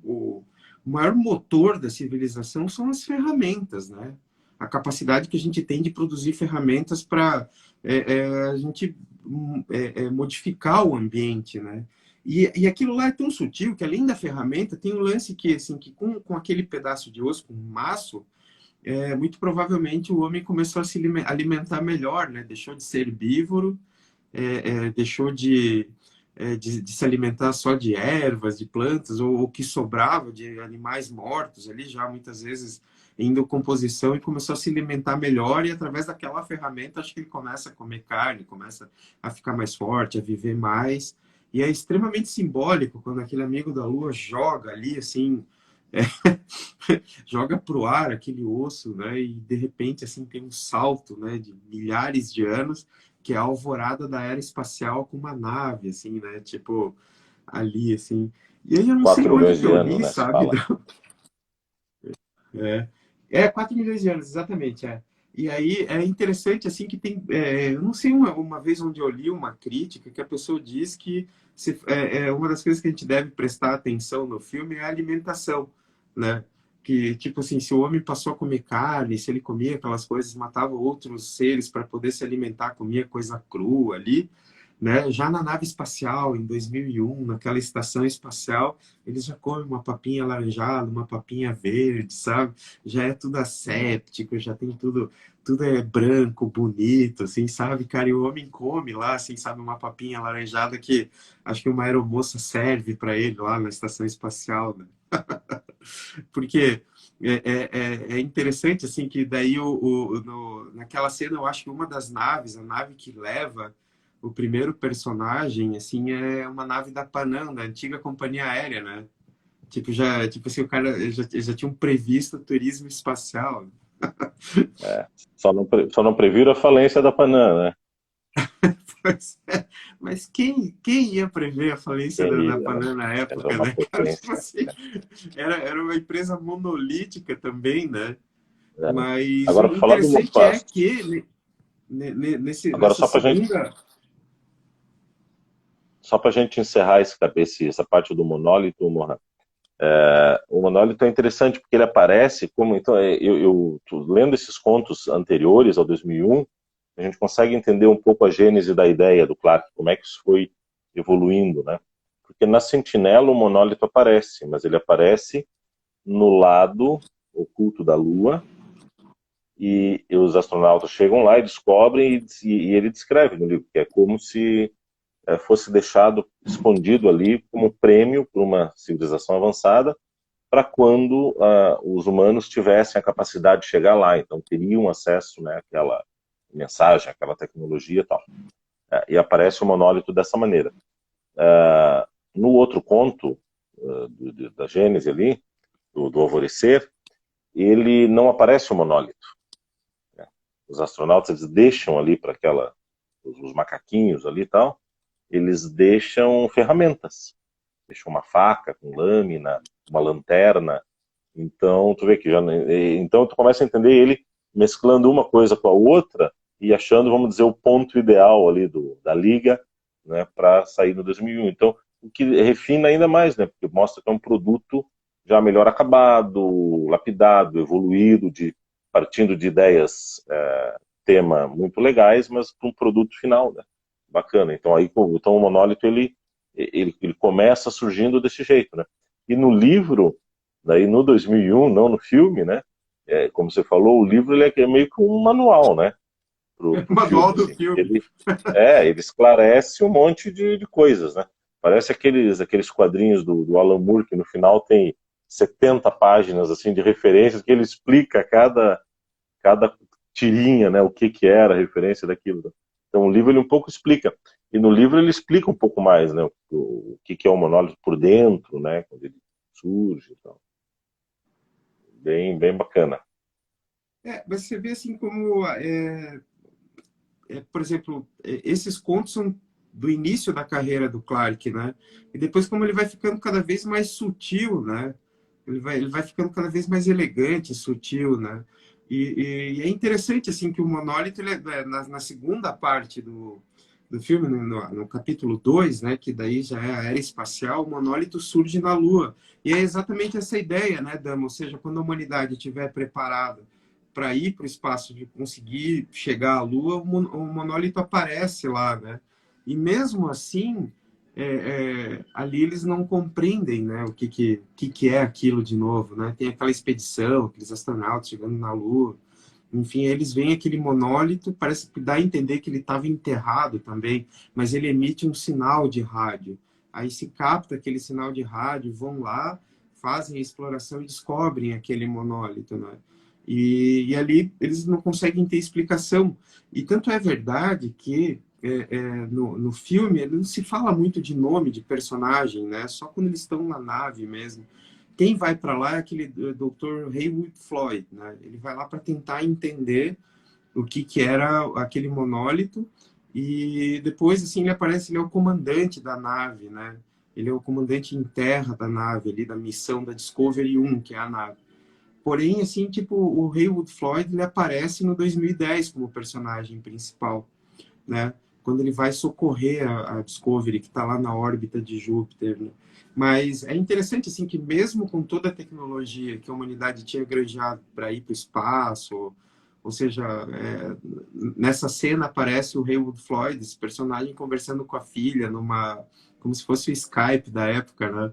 o maior motor da civilização são as ferramentas, né? A capacidade que a gente tem de produzir ferramentas para a gente modificar o ambiente, né? E aquilo lá é tão sutil que, além da ferramenta, tem um lance que, assim, que com aquele pedaço de osso, com um maço, muito provavelmente o homem começou a se alimentar melhor, né? Deixou de ser herbívoro, deixou de se alimentar só de ervas, de plantas, ou o que sobrava de animais mortos ali, já muitas vezes em decomposição, e começou a se alimentar melhor, e através daquela ferramenta, acho que ele começa a comer carne, começa a ficar mais forte, a viver mais, e é extremamente simbólico quando aquele amigo da Lua joga ali, assim, é, joga para o ar aquele osso, né? E de repente assim tem um salto, né? De milhares de anos, que é a alvorada da era espacial com uma nave, assim, né? Tipo ali, assim. E aí eu não sei 4 onde milhões que de eu anos, li, né? Se sabe? fala. É, 4 milhões de anos, exatamente, é. E aí é interessante, assim, que tem... eu não sei uma vez onde eu li uma crítica que a pessoa diz que uma das coisas que a gente deve prestar atenção no filme é a alimentação, né? Que, tipo assim, se o homem passou a comer carne, se ele comia aquelas coisas, matava outros seres para poder se alimentar, comia coisa crua ali, né? Já na nave espacial, em 2001, naquela estação espacial, eles já comem uma papinha alaranjada, uma papinha verde, sabe? Já é tudo asséptico, já tem tudo é branco, bonito, assim, sabe? Cara, e o homem come lá, assim, sabe? Uma papinha alaranjada que acho que uma aeromoça serve para ele lá na estação espacial, né? Porque é interessante, assim, que daí naquela cena eu acho que uma das naves, a nave que leva o primeiro personagem, assim, é uma nave da Panam, da antiga companhia aérea, né? Tipo assim, o cara já tinha um previsto turismo espacial. É. Só não previram a falência da Panam, né? Pois é. Mas quem ia prever a falência Quem da liga, né? Panam na Era época, uma né? Cara, tipo potência. assim, era uma empresa monolítica também, né? É. Mas Agora, o para falar do interessante é que agora nessa segunda. só para a gente encerrar essa parte do monólito, Mohan. O monólito é interessante porque ele aparece como então lendo esses contos anteriores ao 2001, a gente consegue entender um pouco a gênese da ideia do Clarke, como é que isso foi evoluindo, né? Porque na Sentinela o monólito aparece, mas ele aparece no lado oculto da Lua, e os astronautas chegam lá e descobrem, e ele descreve no livro que é como se fosse deixado escondido ali como prêmio por uma civilização avançada, para quando os humanos tivessem a capacidade de chegar lá, então teriam acesso, né, àquela mensagem, àquela tecnologia e tal. E aparece o monólito dessa maneira. No outro conto da Gênese ali, do Alvorecer, ele não aparece o monólito. Né? Os astronautas eles deixam ali para os macaquinhos ali e tal, eles deixam ferramentas, deixam uma faca com lâmina, uma lanterna. Então, tu vê que então tu começa a entender ele mesclando uma coisa com a outra e achando, vamos dizer, o ponto ideal ali da liga, né, para sair no 2001. Então, o que refina ainda mais, né, porque mostra que é um produto já melhor acabado, lapidado, evoluído, partindo de ideias, tema muito legais, mas para um produto final, né, bacana. Então, então o monólito ele começa surgindo desse jeito, né? E no livro daí no 2001, não no filme, né? Como você falou, o livro ele é meio que um manual, né? Pro Manual filme, do assim. filme. Ele esclarece um monte de coisas, né? Parece aqueles quadrinhos do Alan Moore que no final tem 70 páginas assim de referências que ele explica cada tirinha, né? O que era a referência daquilo. Né? Então o livro ele um pouco explica. E no livro ele explica um pouco mais, né? O que é o monólito por dentro, né? Quando ele surge e tal. Bem bacana. Mas você vê assim como, por exemplo, esses contos são do início da carreira do Clarke, né? E depois como ele vai ficando cada vez mais sutil, né? Ele vai ficando cada vez mais elegante, sutil, né? E é interessante assim que o monólito na segunda parte do filme, no capítulo 2, né, que daí já é a era espacial, o monólito surge na Lua. E é exatamente essa ideia, né, Dama? Ou seja, quando a humanidade estiver preparada para ir para o espaço, de conseguir chegar à Lua, o monólito aparece lá, né? E mesmo assim, ali eles não compreendem, né, o que é aquilo de novo, né? Tem aquela expedição, aqueles astronautas chegando na Lua, Enfim, eles veem aquele monólito, parece que dá a entender que ele estava enterrado também, mas ele emite um sinal de rádio. Aí se capta aquele sinal de rádio, vão lá, fazem a exploração e descobrem aquele monólito, né? Ali eles não conseguem ter explicação. E tanto é verdade que no filme não se fala muito de nome de personagem, né? Só quando eles estão na nave mesmo. Quem vai para lá é aquele Dr. Haywood Floyd, né? Ele vai lá para tentar entender o que era aquele monólito e depois assim ele aparece, ele é o comandante da nave, né? Ele é o comandante em terra da nave ali da missão da Discovery 1, que é a nave. Porém, assim, tipo, o Haywood Floyd ele aparece no 2010 como personagem principal, né? Quando ele vai socorrer a Discovery, que está lá na órbita de Júpiter, né? Mas é interessante, assim, que mesmo com toda a tecnologia que a humanidade tinha granjeado para ir para o espaço, ou seja, nessa cena aparece o Haywood Floyd, esse personagem, conversando com a filha, como se fosse o Skype da época, né?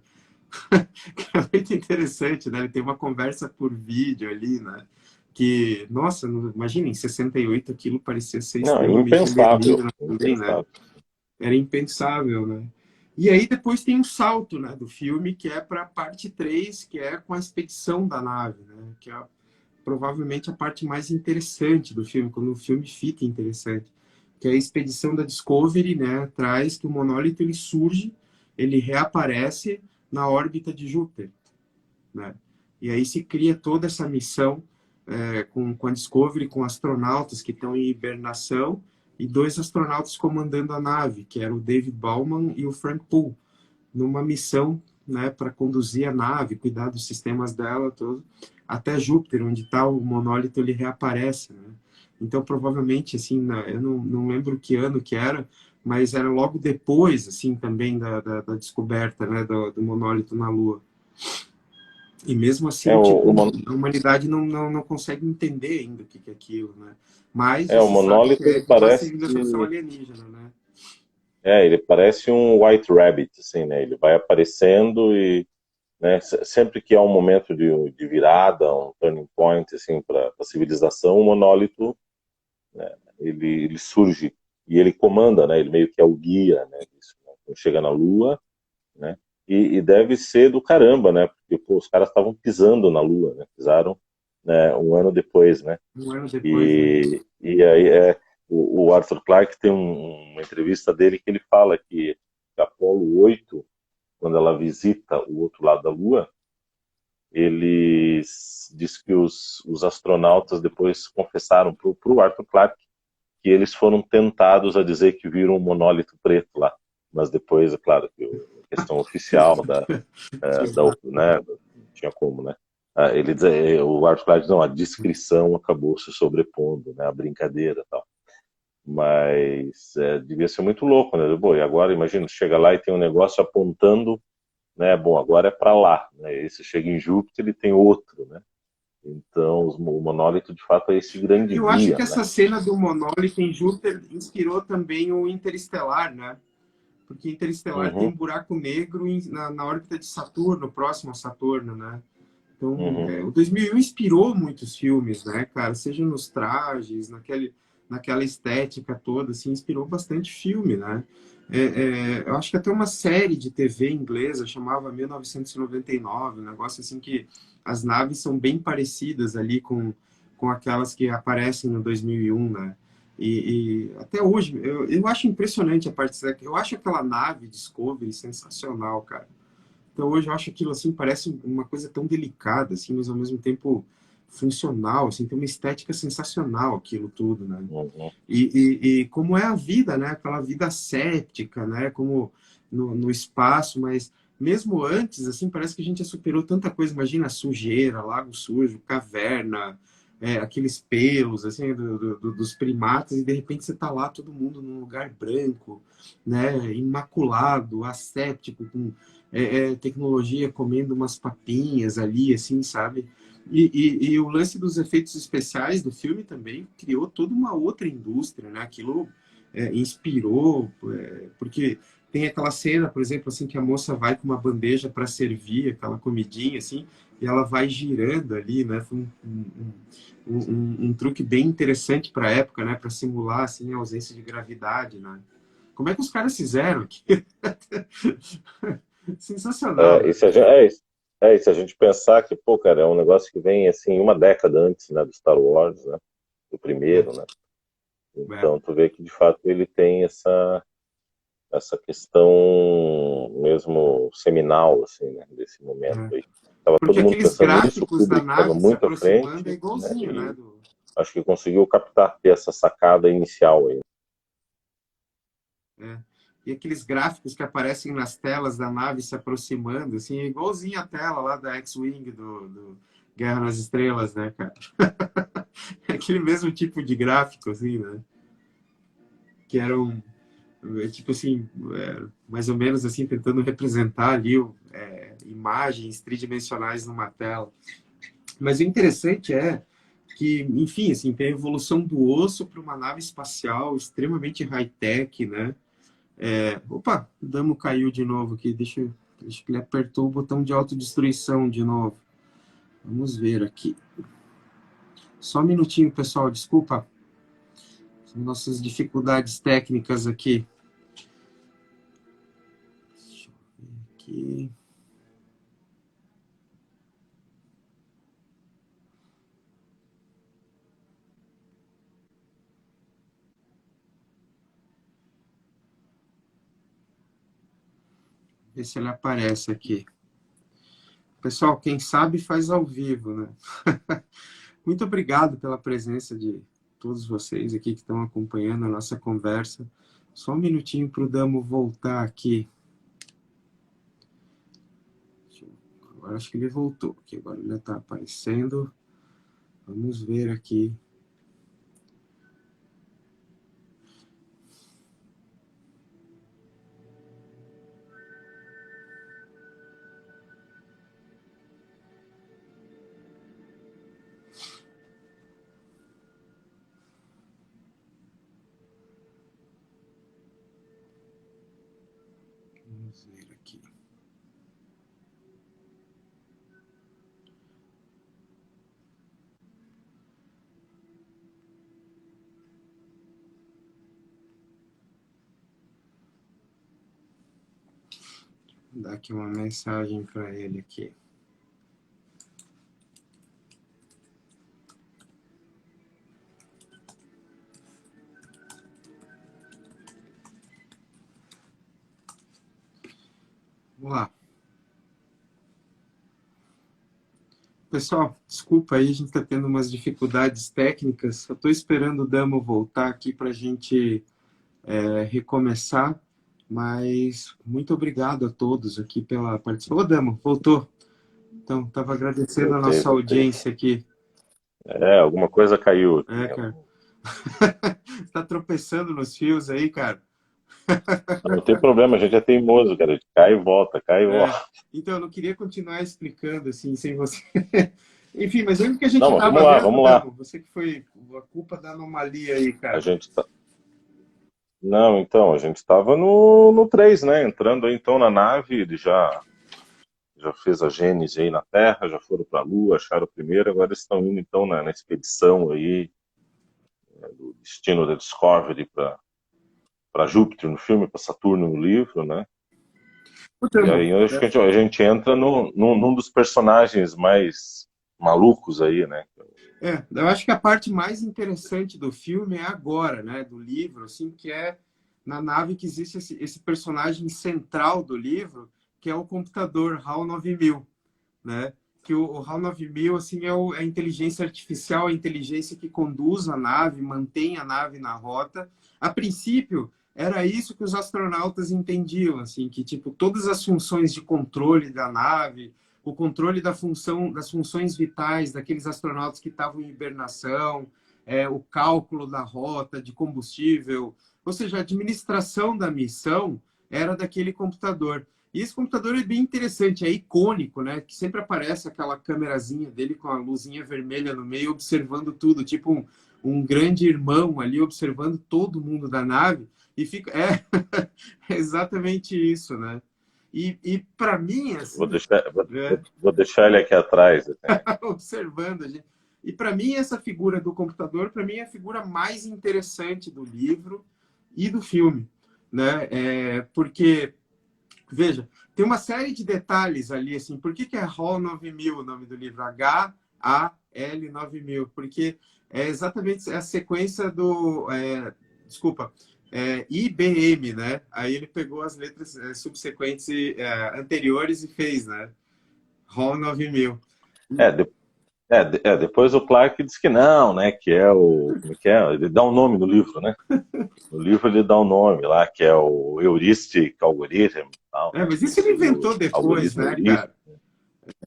Que é muito interessante, né? Ele tem uma conversa por vídeo ali, né? Que, nossa, imagina, em 68 aquilo parecia ser Não, extremamente impensável, alienígena também, né? impensável. Era impensável, né? E aí depois tem um salto, né, do filme, que é para a parte 3 que é com a expedição da nave, né? Que é provavelmente a parte mais interessante do filme, quando o filme fica interessante. Que é a expedição da Discovery, né, traz que o monólito ele surge, ele reaparece na órbita de Júpiter, né? E aí se cria toda essa missão com a Discovery, com astronautas que estão em hibernação e dois astronautas comandando a nave, que era o David Bowman e o Frank Poole, numa missão, né, para conduzir a nave, cuidar dos sistemas dela, todo, até Júpiter, onde está o monólito, ele reaparece, né? Então, provavelmente, assim, eu não lembro que ano que era, mas era logo depois, assim, também da descoberta, né, do monólito na Lua. E mesmo É assim, tipo, a humanidade não consegue entender ainda o que é aquilo, né? Mas já o se sabe que monólito, é ele de uma parece civilização alienígena, né? ele parece um White Rabbit, assim, né? Ele vai aparecendo e, né, sempre que há um momento de virada, um turning point, assim, para a civilização, o monólito, né, ele surge e ele comanda, né? Ele meio que é o guia, né? Disso, né? Quando chega na Lua, né? E deve ser do caramba, né? Porque pô, os caras estavam pisando na Lua, né? Pisaram, né, um ano depois, né? Um ano depois, né? E aí o Arthur Clarke tem uma entrevista dele que ele fala que a Apollo 8, quando ela visita o outro lado da Lua, ele diz que os astronautas depois confessaram para o Arthur Clarke que eles foram tentados a dizer que viram um monólito preto lá. Mas depois, é claro, que a questão oficial né, não tinha como, né? Ele diz, o Arthur Clarke diz, não, a descrição acabou se sobrepondo, né, a brincadeira e tal. Mas devia ser muito louco, né? Bom, e agora, imagina, chega lá e tem um negócio apontando, né? Bom, agora é para lá, né? E você chega em Júpiter e tem outro, né? Então, o monólito, de fato, é esse grande Eu acho guia, que né? essa cena do monólito em Júpiter inspirou também o Interestelar, né? Porque Interestelar tem Uhum, um buraco negro na órbita de Saturno, próximo a Saturno, né? Então, uhum. o 2001 inspirou muitos filmes, né, cara? Seja nos trajes, naquela estética toda, assim, inspirou bastante filme, né? Eu acho que até uma série de TV inglesa chamava 1999, um negócio assim que as naves são bem parecidas ali com aquelas que aparecem no 2001, né? E até hoje, eu acho impressionante a parte daqui. Eu acho aquela nave Discovery sensacional, cara. Então hoje eu acho aquilo assim, parece uma coisa tão delicada, assim, mas ao mesmo tempo funcional, assim, tem uma estética sensacional aquilo tudo, né? Uhum. E como é a vida, né? Aquela vida cética, né? Como no espaço, mas mesmo antes, assim, parece que a gente já superou tanta coisa. Imagina sujeira, lago sujo, caverna, aqueles pelos, assim, dos primatas, e de repente você tá lá, todo mundo num lugar branco, né? Imaculado, asséptico, com tecnologia comendo umas papinhas ali, assim, sabe? E o lance dos efeitos especiais do filme também criou toda uma outra indústria, né? Aquilo inspirou, porque Tem aquela cena, por exemplo, assim, que a moça vai com uma bandeja para servir aquela comidinha, assim, e ela vai girando ali, né? Foi um truque bem interessante para a época, né? Para simular, assim, a ausência de gravidade, né? Como é que os caras fizeram aqui? Sensacional, É, né? e se a gente, e se a gente pensar que, pô, cara, é um negócio que vem, assim, uma década antes, né, do Star Wars, né, do É, primeiro, né? é, Então, tu vê que, de fato, ele tem essa questão mesmo seminal, assim, né, desse momento é. aí. Tava Porque todo mundo aqueles pensando nisso, o gráficos da Kubrick estava nave se muito à aproximando é frente, né, igualzinho, né? e acho que conseguiu captar ter essa sacada inicial aí. É. E aqueles gráficos que aparecem nas telas da nave se aproximando, assim, é igualzinho a tela lá da X-Wing do Guerra nas Estrelas, né, cara? É aquele mesmo tipo de gráfico, assim, né? Que eram, tipo assim, mais ou menos assim, tentando representar ali imagens tridimensionais numa tela. Mas o interessante é que, enfim, assim, tem a evolução do osso para uma nave espacial extremamente high-tech, né? Opa, o Damo caiu de novo aqui. Deixa que ele apertou o botão de autodestruição de novo. Vamos ver aqui. Só um minutinho, pessoal. Desculpa. São nossas dificuldades técnicas aqui. Deixa eu ver aqui. Ver se ele aparece aqui. Pessoal, quem sabe faz ao vivo, né? Muito obrigado pela presença de todos vocês aqui que estão acompanhando a nossa conversa. Só um minutinho para o Damo voltar aqui. Agora acho que ele voltou, que agora ele está aparecendo. Vamos ver aqui. Vamos ver aqui. Vou dar aqui uma mensagem para ele aqui. Vamos lá. Pessoal, desculpa aí, a gente está tendo umas dificuldades técnicas. Eu estou esperando o Damo voltar aqui para a gente recomeçar, mas muito obrigado a todos aqui pela participação. Ô, Damo, voltou. Então, estava agradecendo a Voltei, nossa voltei. audiência aqui. Alguma coisa caiu aqui. Cara. Está tropeçando nos fios aí, cara. Não tem problema, a gente é teimoso, cara. A gente cai e volta, cai e volta. Então, eu não queria continuar explicando assim, sem você. Enfim, mas lembra que a gente Não, mas estava vamos lá, mesmo, vamos lá. Damo? Você que foi a culpa da anomalia aí, A cara. gente tá... Não, então, a gente estava no 3, né? Entrando aí, então na nave, ele já fez a gênese aí na Terra, já foram para a Lua, acharam o primeiro, agora eles estão indo então na expedição aí, né, do destino da Discovery para Júpiter no filme, para Saturno no livro, né? E aí eu acho que a gente entra num dos personagens mais malucos aí, né? Eu acho que a parte mais interessante do filme é agora, né, do livro, assim, que é na nave que existe esse personagem central do livro, que é o computador HAL 9000, né? Que o HAL 9000, assim, é a inteligência artificial, a inteligência que conduz a nave, mantém a nave na rota. A princípio, era isso que os astronautas entendiam, assim, que, tipo, todas as funções de controle da nave, o controle das funções vitais daqueles astronautas que estavam em hibernação, o cálculo da rota, de combustível, ou seja, a administração da missão era daquele computador. E esse computador é bem interessante, é icônico, né? Que sempre aparece aquela câmerazinha dele com a luzinha vermelha no meio, observando tudo, tipo um grande irmão ali, observando todo mundo da nave. E fica, é, é exatamente isso, né? E para mim, Vou assim, deixar, vou, é, vou deixar ele aqui atrás. Né? observando a gente. E para mim, essa figura do computador, para mim, é a figura mais interessante do livro e do filme, né? Porque, veja, tem uma série de detalhes ali, assim, por que, que é HAL 9000 o nome do livro? HAL 9000, porque é exatamente a sequência do, desculpa, IBM, né? Aí ele pegou as letras subsequentes anteriores e fez, né? HAL 9000. É, de- depois o Clark diz que não, né? Que é o. Como é que é? Ele dá um nome no livro, né? No livro ele dá um nome lá, que é o Heuristic Algorithm, tal, né? Mas Que isso ele seria o inventou depois, algoritmo né, heurístico.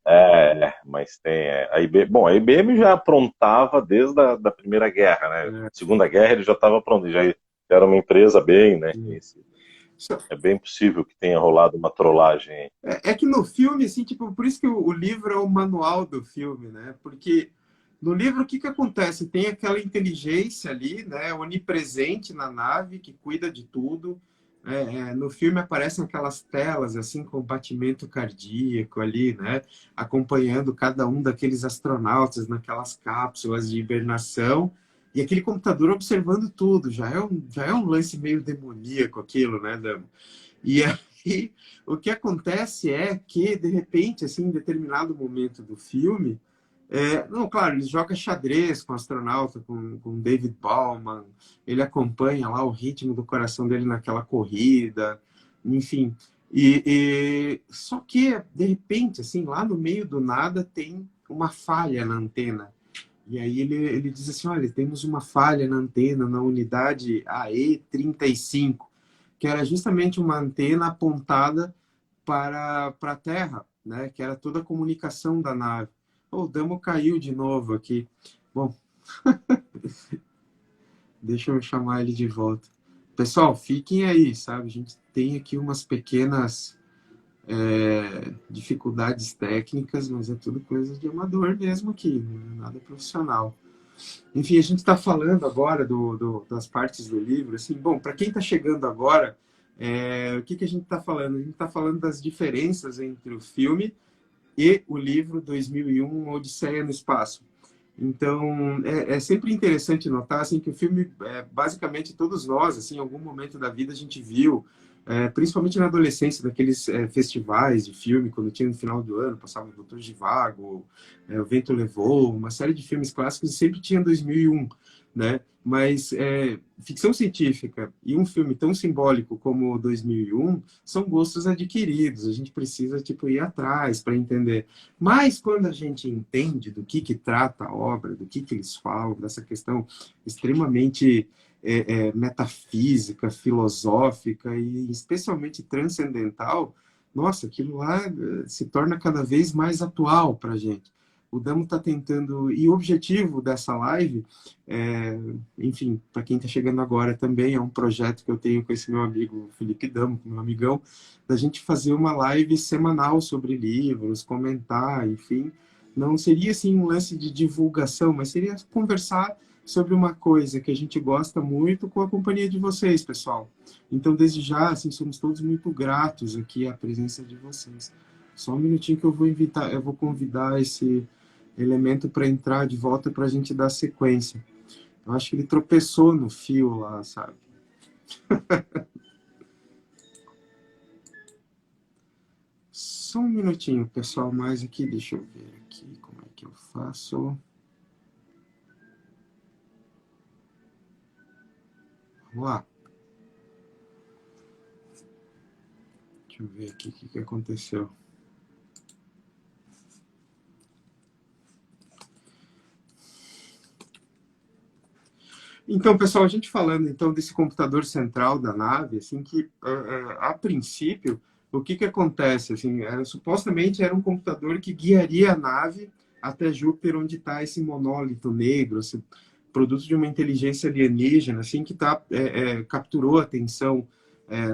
cara? Mas tem a IBM. Bom, a IBM já aprontava desde da Primeira Guerra, né? É, Segunda Guerra ele já estava pronto, já era uma empresa bem, né? sim. É bem possível que tenha rolado uma trollagem aí. É que no filme, assim, tipo, por isso que o livro é o manual do filme, né? Porque no livro, o que que acontece? Tem aquela inteligência ali, né, onipresente na nave, que cuida de tudo. No filme aparecem aquelas telas, assim, com batimento cardíaco ali, né? Acompanhando cada um daqueles astronautas naquelas cápsulas de hibernação. E aquele computador observando tudo. Já é um lance meio demoníaco aquilo, né, Damo? E aí, o que acontece é que, de repente, assim, em determinado momento do filme, não, claro, ele joga xadrez com o astronauta, com David Bowman, ele acompanha lá o ritmo do coração dele naquela corrida, enfim. Só que, de repente, assim, lá no meio do nada tem uma falha na antena. E aí ele diz assim, olha, temos uma falha na antena, na unidade AE35, que era justamente uma antena apontada para a Terra, né? Que era toda a comunicação da nave. O Damo caiu de novo aqui. Bom, deixa eu chamar ele de volta. Pessoal, fiquem aí, sabe? A gente tem aqui umas pequenas dificuldades técnicas, mas é tudo coisa de amador mesmo aqui, não é nada profissional. Enfim, a gente está falando agora das partes do livro. Assim, bom, para quem está chegando agora, o que a gente está falando? A gente está falando das diferenças entre o filme e o livro 2001, Odisseia no Espaço. Então, é sempre interessante notar assim, que o filme, basicamente, todos nós, assim, em algum momento da vida, a gente viu, principalmente na adolescência, daqueles festivais de filme, quando tinha no final do ano, passava o Doutor Zhivago, O Vento Levou, uma série de filmes clássicos, e sempre tinha 2001, né? Mas ficção científica e um filme tão simbólico como 2001 são gostos adquiridos, a gente precisa tipo, ir atrás para entender. Mas quando a gente entende do que trata a obra, do que eles falam, dessa questão extremamente metafísica, filosófica e especialmente transcendental, nossa, aquilo lá se torna cada vez mais atual para a gente. O Damo está tentando, e o objetivo dessa live, enfim, para quem está chegando agora também, é um projeto que eu tenho com esse meu amigo Felipe Damo, meu amigão, da gente fazer uma live semanal sobre livros, comentar, enfim. Não seria assim um lance de divulgação, mas seria conversar sobre uma coisa que a gente gosta muito com a companhia de vocês, pessoal. Então, desde já, assim, somos todos muito gratos aqui à presença de vocês. Só um minutinho que eu vou convidar esse elemento para entrar de volta para a gente dar sequência. Eu acho que ele tropeçou no fio lá, sabe? Só um minutinho, pessoal, mais aqui, deixa eu ver aqui como é que eu faço. Vamos lá. Deixa eu ver aqui o que aconteceu. Então, pessoal, a gente falando então desse computador central da nave, assim que a princípio o que acontece assim, supostamente era um computador que guiaria a nave até Júpiter, onde está esse monólito negro, esse produto de uma inteligência alienígena, assim que capturou a atenção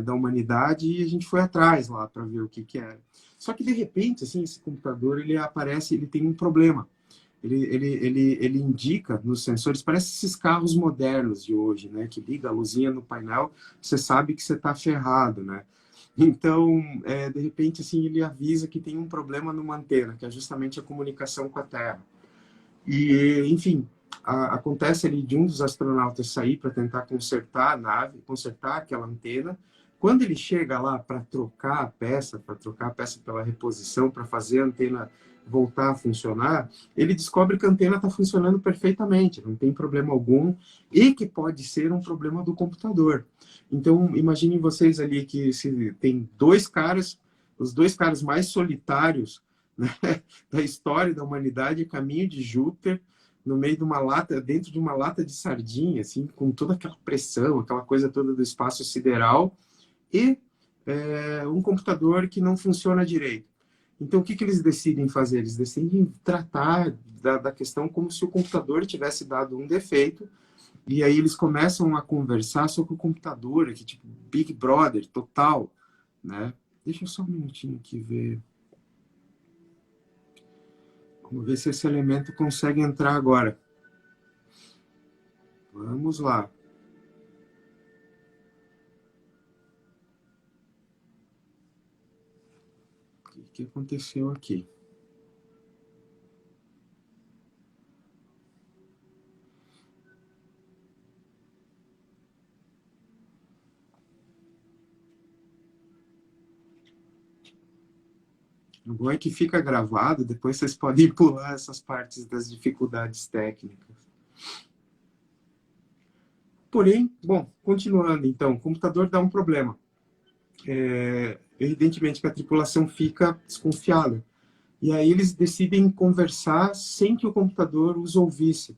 da humanidade e a gente foi atrás lá para ver o que era. Só que de repente, assim, esse computador ele aparece, ele tem um problema. ele indica nos sensores, parece esses carros modernos de hoje, né? Que liga a luzinha no painel, você sabe que você está ferrado, né? Então, de repente, assim, ele avisa que tem um problema numa antena, que é justamente a comunicação com a Terra. E, enfim, acontece ali de um dos astronautas sair para tentar consertar a nave, consertar aquela antena. Quando ele chega lá para trocar a peça pela reposição, para fazer a antena voltar a funcionar, ele descobre que a antena está funcionando perfeitamente, não tem problema algum, e que pode ser um problema do computador. Então, imaginem vocês ali que se tem dois caras, os dois caras mais solitários, né, da história da humanidade, caminho de Júpiter, no meio de uma lata, dentro de uma lata de sardinha, assim, com toda aquela pressão, aquela coisa toda do espaço sideral, e um computador que não funciona direito. Então, o que eles decidem fazer? Eles decidem tratar da questão como se o computador tivesse dado um defeito, e aí eles começam a conversar sobre o computador, que tipo Big Brother, total, né? Deixa eu só um minutinho aqui ver. Vamos ver se esse elemento consegue entrar agora. Vamos lá. O que aconteceu aqui? O bom é que fica gravado, depois vocês podem pular essas partes das dificuldades técnicas. Porém, bom, continuando então, o computador dá um problema. Evidentemente que a tripulação fica desconfiada. E aí eles decidem conversar sem que o computador os ouvisse.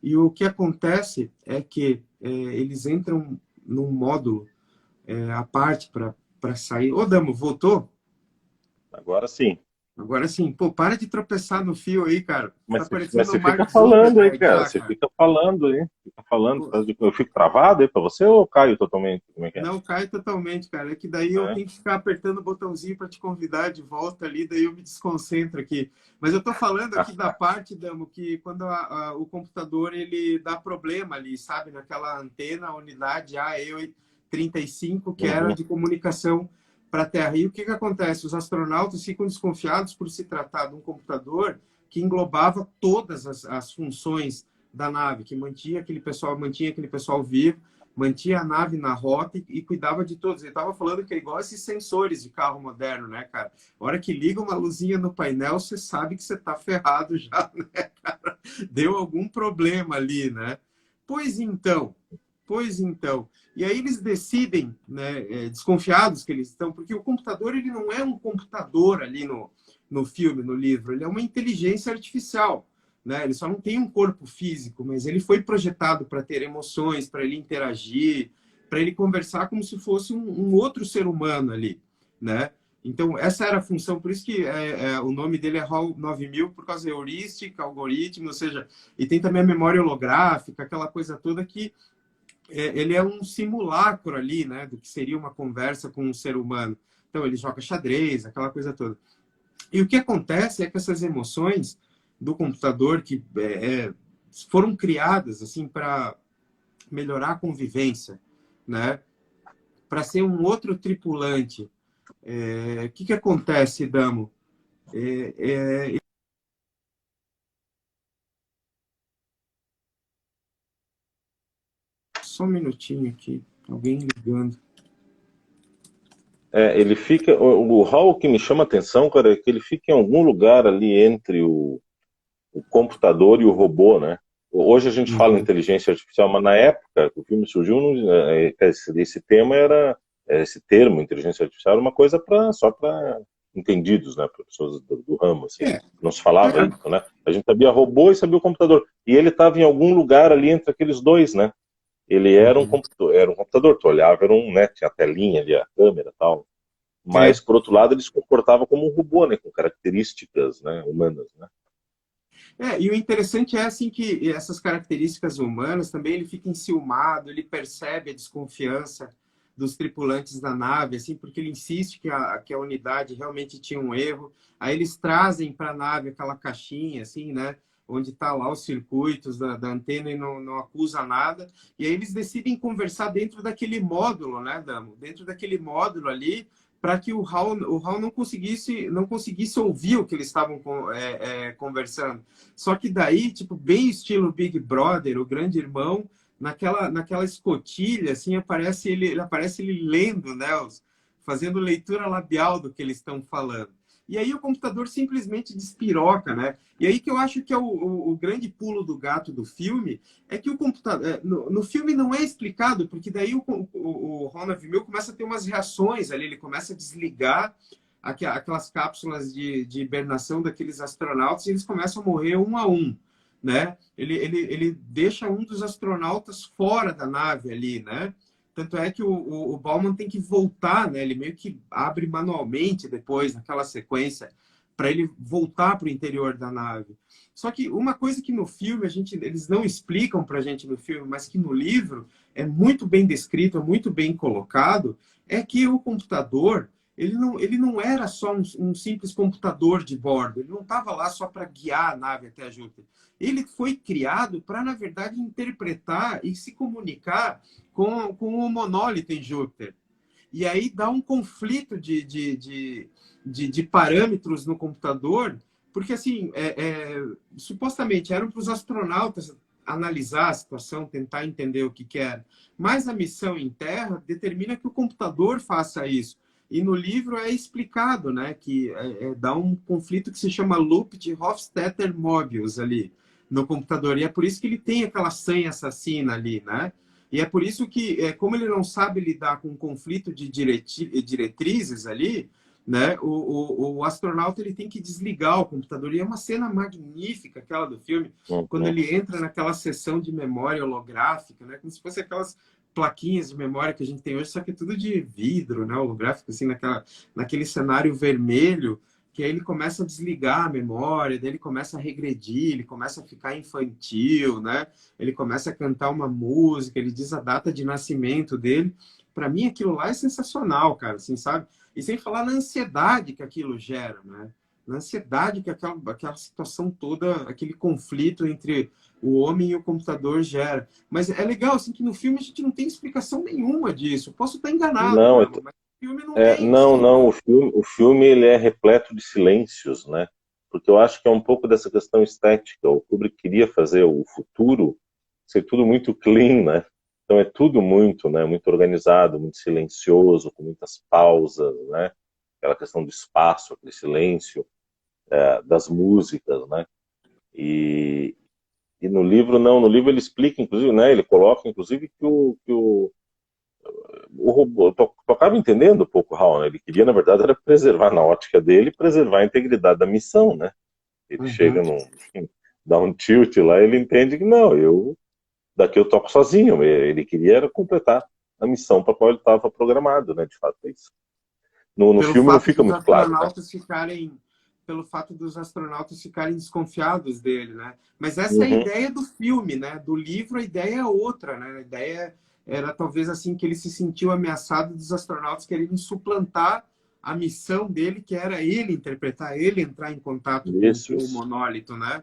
E o que acontece é que eles entram num módulo à parte para sair. Ô, Damo, voltou? Agora sim. Agora sim. Pô, para de tropeçar no fio aí, cara. Mas Tá parecendo você o fica Mark falando aí, Zuckerberg cara. já, Você cara. fica falando aí. Fica falando. Pô, Eu fico travado aí pra você ou caio totalmente? Como é que é? não, cai totalmente, cara. É que daí eu É. tenho que ficar apertando o botãozinho para te convidar de volta ali, daí eu me desconcentro aqui. Mas eu tô falando aqui da parte, Damo, que quando o computador ele dá problema ali, sabe? Naquela antena, a unidade AE35, que era Uhum. de comunicação para a Terra. E o que acontece? Os astronautas ficam desconfiados por se tratar de um computador que englobava todas as funções da nave, que mantinha aquele pessoal vivo, mantinha a nave na rota e cuidava de todos. Ele estava falando que é igual esses sensores de carro moderno, né, cara? A hora que liga uma luzinha no painel, você sabe que você está ferrado já, né, cara? Deu algum problema ali, né? Pois então, pois então. E aí eles decidem, né, desconfiados que eles estão, porque o computador ele não é um computador ali no filme, no livro, ele é uma inteligência artificial. Né? Ele só não tem um corpo físico, mas ele foi projetado para ter emoções, para ele interagir, para ele conversar como se fosse um outro ser humano ali, né? Então, essa era a função, por isso que o nome dele é HAL 9000, por causa de heurística, algoritmo, ou seja, e tem também a memória holográfica, aquela coisa toda que ele é um simulacro ali, né, do que seria uma conversa com um ser humano. Então, ele joga xadrez, aquela coisa toda. E o que acontece é que essas emoções do computador que foram criadas assim para melhorar a convivência, né? Para ser um outro tripulante. O que acontece, Damo? Só um minutinho aqui, alguém ligando. Ele fica. O hall que me chama a atenção, cara, é que ele fica em algum lugar ali entre o computador e o robô, né? Hoje a gente fala em Uhum. inteligência artificial, mas na época que o filme surgiu, esse tema era. Esse termo, inteligência artificial, era uma coisa só para entendidos, né? Para pessoas do ramo, assim. É, Não se falava é, isso, né? A gente sabia robô e sabia o computador. E ele estava em algum lugar ali entre aqueles dois, né? Ele uhum. era um computador, tu olhava, né? Tinha a telinha ali, a câmera e tal. Mas, por outro lado, ele se comportava como um robô, né? Com características, né, humanas, né? E o interessante é assim que essas características humanas também ele fica enciumado, ele percebe a desconfiança dos tripulantes da nave, assim, porque ele insiste que a unidade realmente tinha um erro. Aí eles trazem para a nave aquela caixinha, assim, né? onde está lá os circuitos da antena e não acusa nada. E aí eles decidem conversar dentro daquele módulo, né, Damo? Dentro daquele módulo ali, para que o Hal não conseguisse ouvir o que eles estavam conversando. Só que daí, tipo, bem estilo Big Brother, o grande irmão, naquela escotilha, assim, aparece ele lendo, né, fazendo leitura labial do que eles estão falando. E aí o computador simplesmente despiroca, né? E aí que eu acho que é o grande pulo do gato do filme, é que o computador... No filme não é explicado, porque daí o Ronald Vilmel começa a ter umas reações ali, ele começa a desligar aquelas cápsulas de hibernação daqueles astronautas e eles começam a morrer um a um, né? Ele deixa um dos astronautas fora da nave ali, né? Tanto é que o Bauman tem que voltar, né? Ele meio que abre manualmente depois, naquela sequência, para ele voltar para o interior da nave. Só que uma coisa que no filme, eles não explicam para a gente no filme, mas que no livro é muito bem descrito, é muito bem colocado, é que o computador, ele não era só um simples computador de bordo, ele não estava lá só para guiar a nave até a Júpiter. Ele foi criado para, na verdade, interpretar e se comunicar com o monólito em Júpiter. E aí dá um conflito de parâmetros no computador, porque, assim, supostamente eram para os astronautas analisar a situação, tentar entender o que era. Mas a missão em Terra determina que o computador faça isso. E no livro é explicado, né, que dá um conflito que se chama loop de Hofstadter-Möbius ali no computador. E é por isso que ele tem aquela senha assassina ali, né? E é por isso que, como ele não sabe lidar com um conflito de diretrizes ali, né, o astronauta ele tem que desligar o computador. E é uma cena magnífica, aquela do filme, quando ele entra naquela sessão de memória holográfica, né, como se fosse aquelas plaquinhas de memória que a gente tem hoje, só que é tudo de vidro, né, holográfico, assim, naquele cenário vermelho, que aí ele começa a desligar a memória, daí ele começa a regredir, ele começa a ficar infantil, né? Ele começa a cantar uma música, ele diz a data de nascimento dele. Para mim, aquilo lá é sensacional, cara, assim, sabe? E sem falar na ansiedade que aquilo gera, né? Na ansiedade que aquela situação toda, aquele conflito entre o homem e o computador gera. Mas é legal, assim, que no filme a gente não tem explicação nenhuma disso. Eu posso estar enganado, Não, né? Mas o filme não tem, não, assim. não. O filme ele é repleto de silêncios, né? Porque eu acho que é um pouco dessa questão estética. O Kubrick queria fazer o futuro ser tudo muito clean, né? Então é tudo muito, né? Muito organizado, muito silencioso, com muitas pausas, né? Aquela questão do espaço, aquele silêncio, das músicas, né? E no livro não. No livro ele explica, inclusive, né? Ele coloca, inclusive, que o robô, tu acaba entendendo um pouco o Hal, né? Ele queria, na verdade, era preservar, na ótica dele, preservar a integridade da missão, né? Ele chega enfim, dá um tilt lá, ele entende que não, daqui eu toco sozinho. Ele queria era completar a missão para a qual ele estava programado, né? De fato é isso. No Pelo filme não fato fica dos muito claro, né? astronautas ficarem pelo fato dos astronautas ficarem desconfiados dele, né? Mas essa é a Uhum. ideia do filme, né? Do livro a ideia é outra, né? A ideia era talvez assim que ele se sentiu ameaçado dos astronautas querendo suplantar a missão dele, que era ele interpretar, ele entrar em contato com o Isso. monólito, né?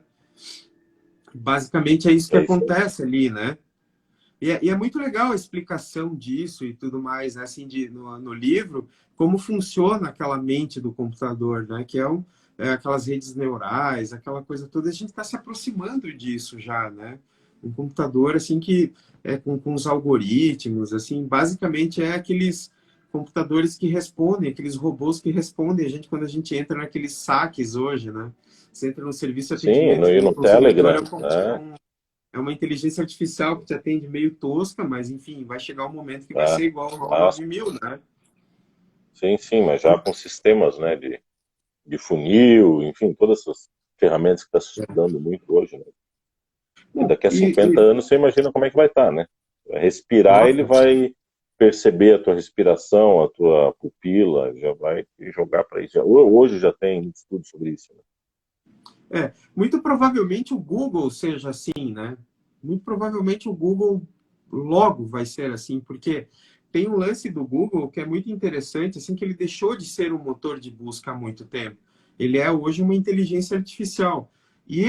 Basicamente é isso que É isso aí. acontece ali, né? E é muito legal a explicação disso e tudo mais, né? Assim, no livro, como funciona aquela mente do computador, né? Que aquelas redes neurais, aquela coisa toda. A gente está se aproximando disso já, né? Um computador, assim, que com os algoritmos, assim, basicamente é aqueles computadores que respondem, aqueles robôs que respondem a gente quando a gente entra naqueles saques hoje, né? Você entra no serviço de Sim, atendimento no, de e no consumidor, Telegram, né? é uma inteligência artificial que te atende meio tosca, mas enfim, vai chegar um momento que vai Ah, ser igual ao ah, 9000, né? sim, sim, mas já com sistemas, né? De funil, enfim, todas essas ferramentas que está se estudando muito hoje, né? E Bom, daqui a 50 anos você imagina como é que vai estar, né? Respirar, ele nossa, vai perceber a tua respiração, a tua pupila, já vai te jogar para isso. Hoje já tem estudo sobre isso, né? muito provavelmente o Google seja assim, né? Muito provavelmente o Google logo vai ser assim, porque tem um lance do Google que é muito interessante, assim, que ele deixou de ser um motor de busca há muito tempo. Ele é hoje uma inteligência artificial. E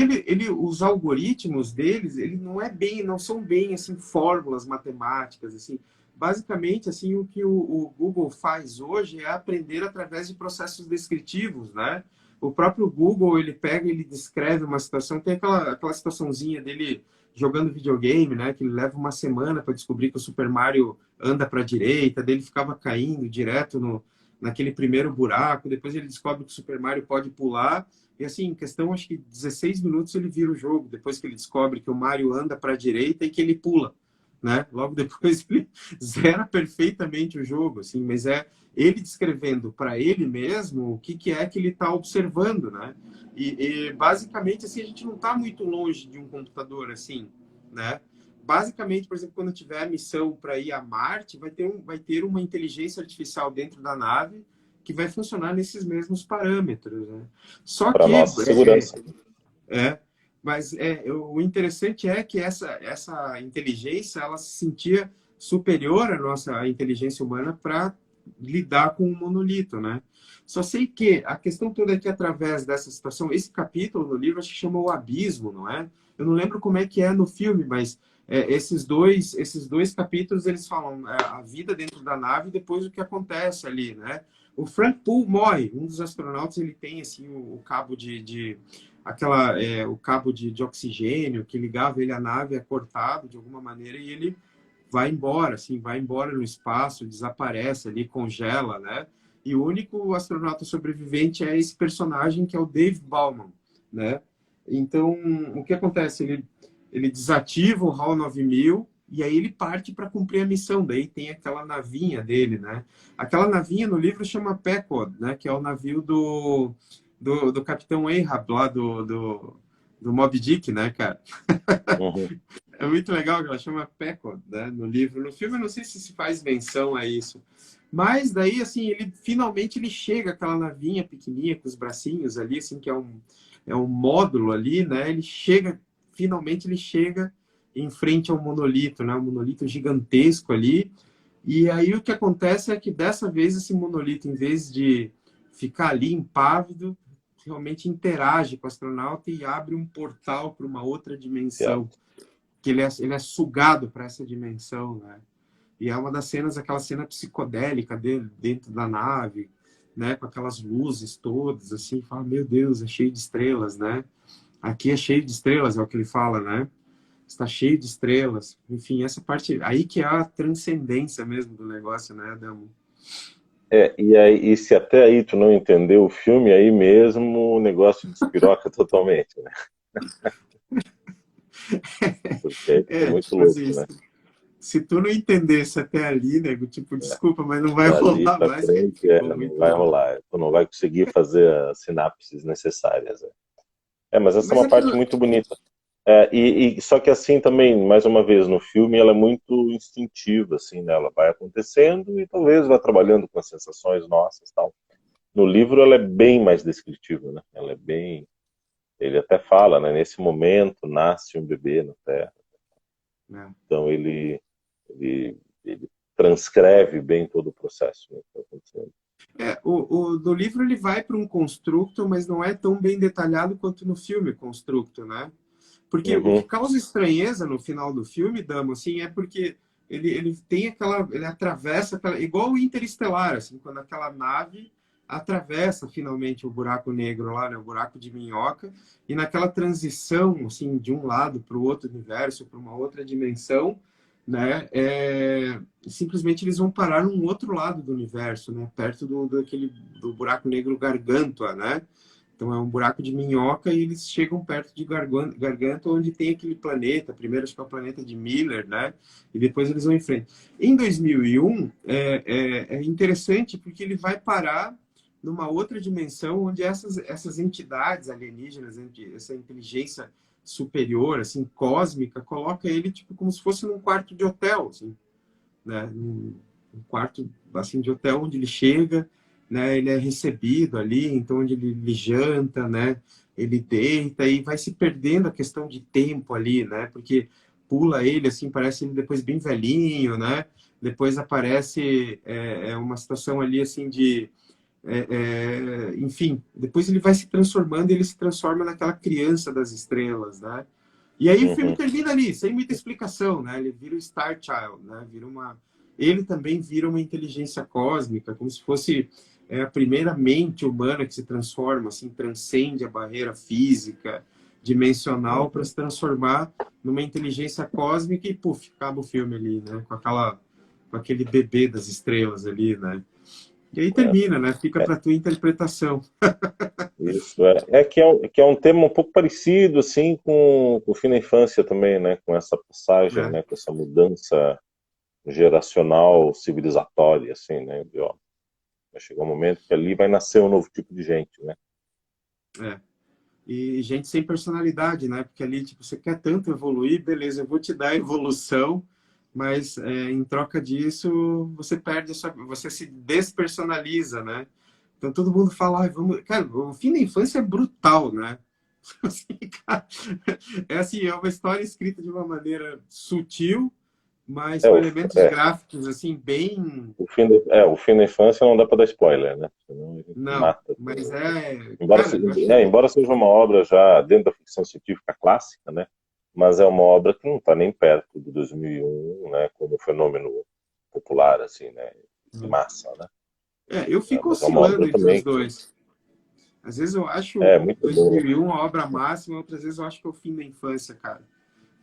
os algoritmos deles, ele não são bem assim fórmulas matemáticas assim. Basicamente, assim, o que o Google faz hoje é aprender através de processos descritivos, né? O próprio Google, ele pega, ele descreve uma situação, tem aquela situaçãozinha dele jogando videogame, né? Que ele leva uma semana para descobrir que o Super Mario anda para a direita, dele ficava caindo direto naquele primeiro buraco, depois ele descobre que o Super Mario pode pular, e assim, em questão, acho que 16 minutos ele vira o jogo, depois que ele descobre que o Mario anda para a direita e que ele pula, né? Logo depois ele zera perfeitamente o jogo, assim, mas é ele descrevendo para ele mesmo o que é que ele está observando, né? E basicamente, assim, a gente não está muito longe de um computador, assim, né? Basicamente, por exemplo, quando tiver a missão para ir a Marte, vai ter uma inteligência artificial dentro da nave que vai funcionar nesses mesmos parâmetros, né? Só Para que nossa segurança. é, mas o interessante é que essa inteligência ela se sentia superior à nossa inteligência humana para lidar com o monolito, né? Só sei que a questão toda é que através dessa situação, esse capítulo no livro acho que chama O Abismo, não é? Eu não lembro como é que é no filme, mas esses dois capítulos eles falam a vida dentro da nave e depois o que acontece ali, né? O Frank Poole morre, um dos astronautas, ele tem assim o cabo o cabo de oxigênio que ligava ele à nave é cortado de alguma maneira e ele vai embora, assim, vai embora no espaço, desaparece ali, congela, né? E o único astronauta sobrevivente é esse personagem que é o Dave Bowman, né? Então, o que acontece? Ele desativa o HAL 9000 e aí ele parte para cumprir a missão. Daí tem aquela navinha dele, né? Aquela navinha no livro chama Pequod, né? Que é o navio do Capitão Ahab, lá do Moby Dick, né, cara? Uhum. É muito legal que ela chama Pequod, né, no livro. No filme, eu não sei se faz menção a isso. Mas daí, assim, finalmente ele chega, aquela navinha pequenininha com os bracinhos ali, assim, que é um módulo ali, né? Finalmente ele chega em frente ao monolito, né? Um monolito gigantesco ali. E aí o que acontece é que dessa vez esse monolito, em vez de ficar ali impávido, realmente interage com o astronauta e abre um portal para uma outra dimensão, que ele é sugado para essa dimensão, né? E é uma das cenas, aquela cena psicodélica dele dentro da nave, né? Com aquelas luzes todas, assim, fala, meu Deus, é cheio de estrelas, né? Aqui é cheio de estrelas, é o que ele fala, né? Está cheio de estrelas. Enfim, essa parte, aí que é a transcendência mesmo do negócio, né, Adamo? E aí, e se até aí tu não entendeu o filme, aí mesmo o negócio despiroca totalmente, né? Porque aí fica muito Tipo louco, assim, né? se tu não entendesse até ali, nego, tipo, desculpa, mas não vai Dali rolar para mais, que frente, ficou não muito vai louco. rolar. Tu não vai conseguir fazer as sinapses necessárias. Mas essa é Mas uma é parte meio... muito bonita. Só que assim também, mais uma vez, no filme ela é muito instintiva, assim, né? Ela vai acontecendo e talvez vá trabalhando com as sensações nossas, tal. No livro ela é bem mais descritiva, né? Ela é bem, ele até fala, né? Nesse momento nasce um bebê na Terra. É. Então ele transcreve bem todo o processo, né, que está acontecendo. No livro ele vai para um construto, mas não é tão bem detalhado quanto no filme construto, né? Porque o que Uhum. causa estranheza no final do filme, Damo, assim, é porque ele tem ele atravessa igual o Interestelar, assim, quando aquela nave atravessa finalmente o buraco negro lá, né, o buraco de minhoca, e naquela transição, assim, de um lado para o outro universo, para uma outra dimensão, né, simplesmente eles vão parar num outro lado do universo, né, perto do buraco negro Gargantua, né? Então é um buraco de minhoca e eles chegam perto de Garganta, onde tem aquele planeta. Primeiro acho que é o planeta de Miller, né? E depois eles vão em frente. Em 2001 é interessante porque ele vai parar numa outra dimensão onde essas entidades alienígenas, essa inteligência superior, assim, cósmica, coloca ele tipo como se fosse num quarto de hotel, assim, né? Um quarto assim de hotel onde ele chega, né? Ele é recebido ali, então onde ele janta, né? Ele deita e vai se perdendo a questão de tempo ali, né? Porque pula ele assim, parece ele depois bem velhinho, né? Depois aparece uma situação ali assim enfim, depois ele vai se transformando e ele se transforma naquela criança das estrelas, né? E aí o filme Uhum. termina ali, sem muita explicação, né? Ele vira o Star Child, né? Ele também vira uma inteligência cósmica, como se fosse a primeira mente humana que se transforma, assim, transcende a barreira física, dimensional, para Uhum. se transformar numa inteligência cósmica e, puf, acaba o filme ali, né? Com aquele bebê das estrelas ali, né? E aí É, termina, né? Fica é, para tua interpretação. isso que é um tema um pouco parecido assim com o fim da infância também, né? Com essa passagem, Né? né? Com essa mudança geracional, civilizatória, assim, né? Ó, vai chegar um momento que ali vai nascer um novo tipo de gente, né? É. E gente sem personalidade, né? Porque ali, tipo, você quer tanto evoluir, beleza, eu vou te dar a evolução, mas em troca disso, você perde você se despersonaliza, né? Então todo mundo fala, "Ai, vamos... Cara, o fim da infância é brutal, né? Assim, cara, é assim, é uma história escrita de uma maneira sutil, mas É, com o, elementos é, gráficos, assim, bem... o fim da infância não dá para dar spoiler, né? Senão a gente Não, mata. mas Embora, cara, eu achei... embora seja uma obra já dentro da ficção científica clássica, né? Mas é uma obra que não está nem perto do 2001, né? Como fenômeno popular, assim, né? De massa, né? Eu fico Mas é uma oscilando obra entre os também que dois. Às vezes eu acho muito boa. 2001 a obra máxima, outras vezes eu acho que é o fim da infância, cara.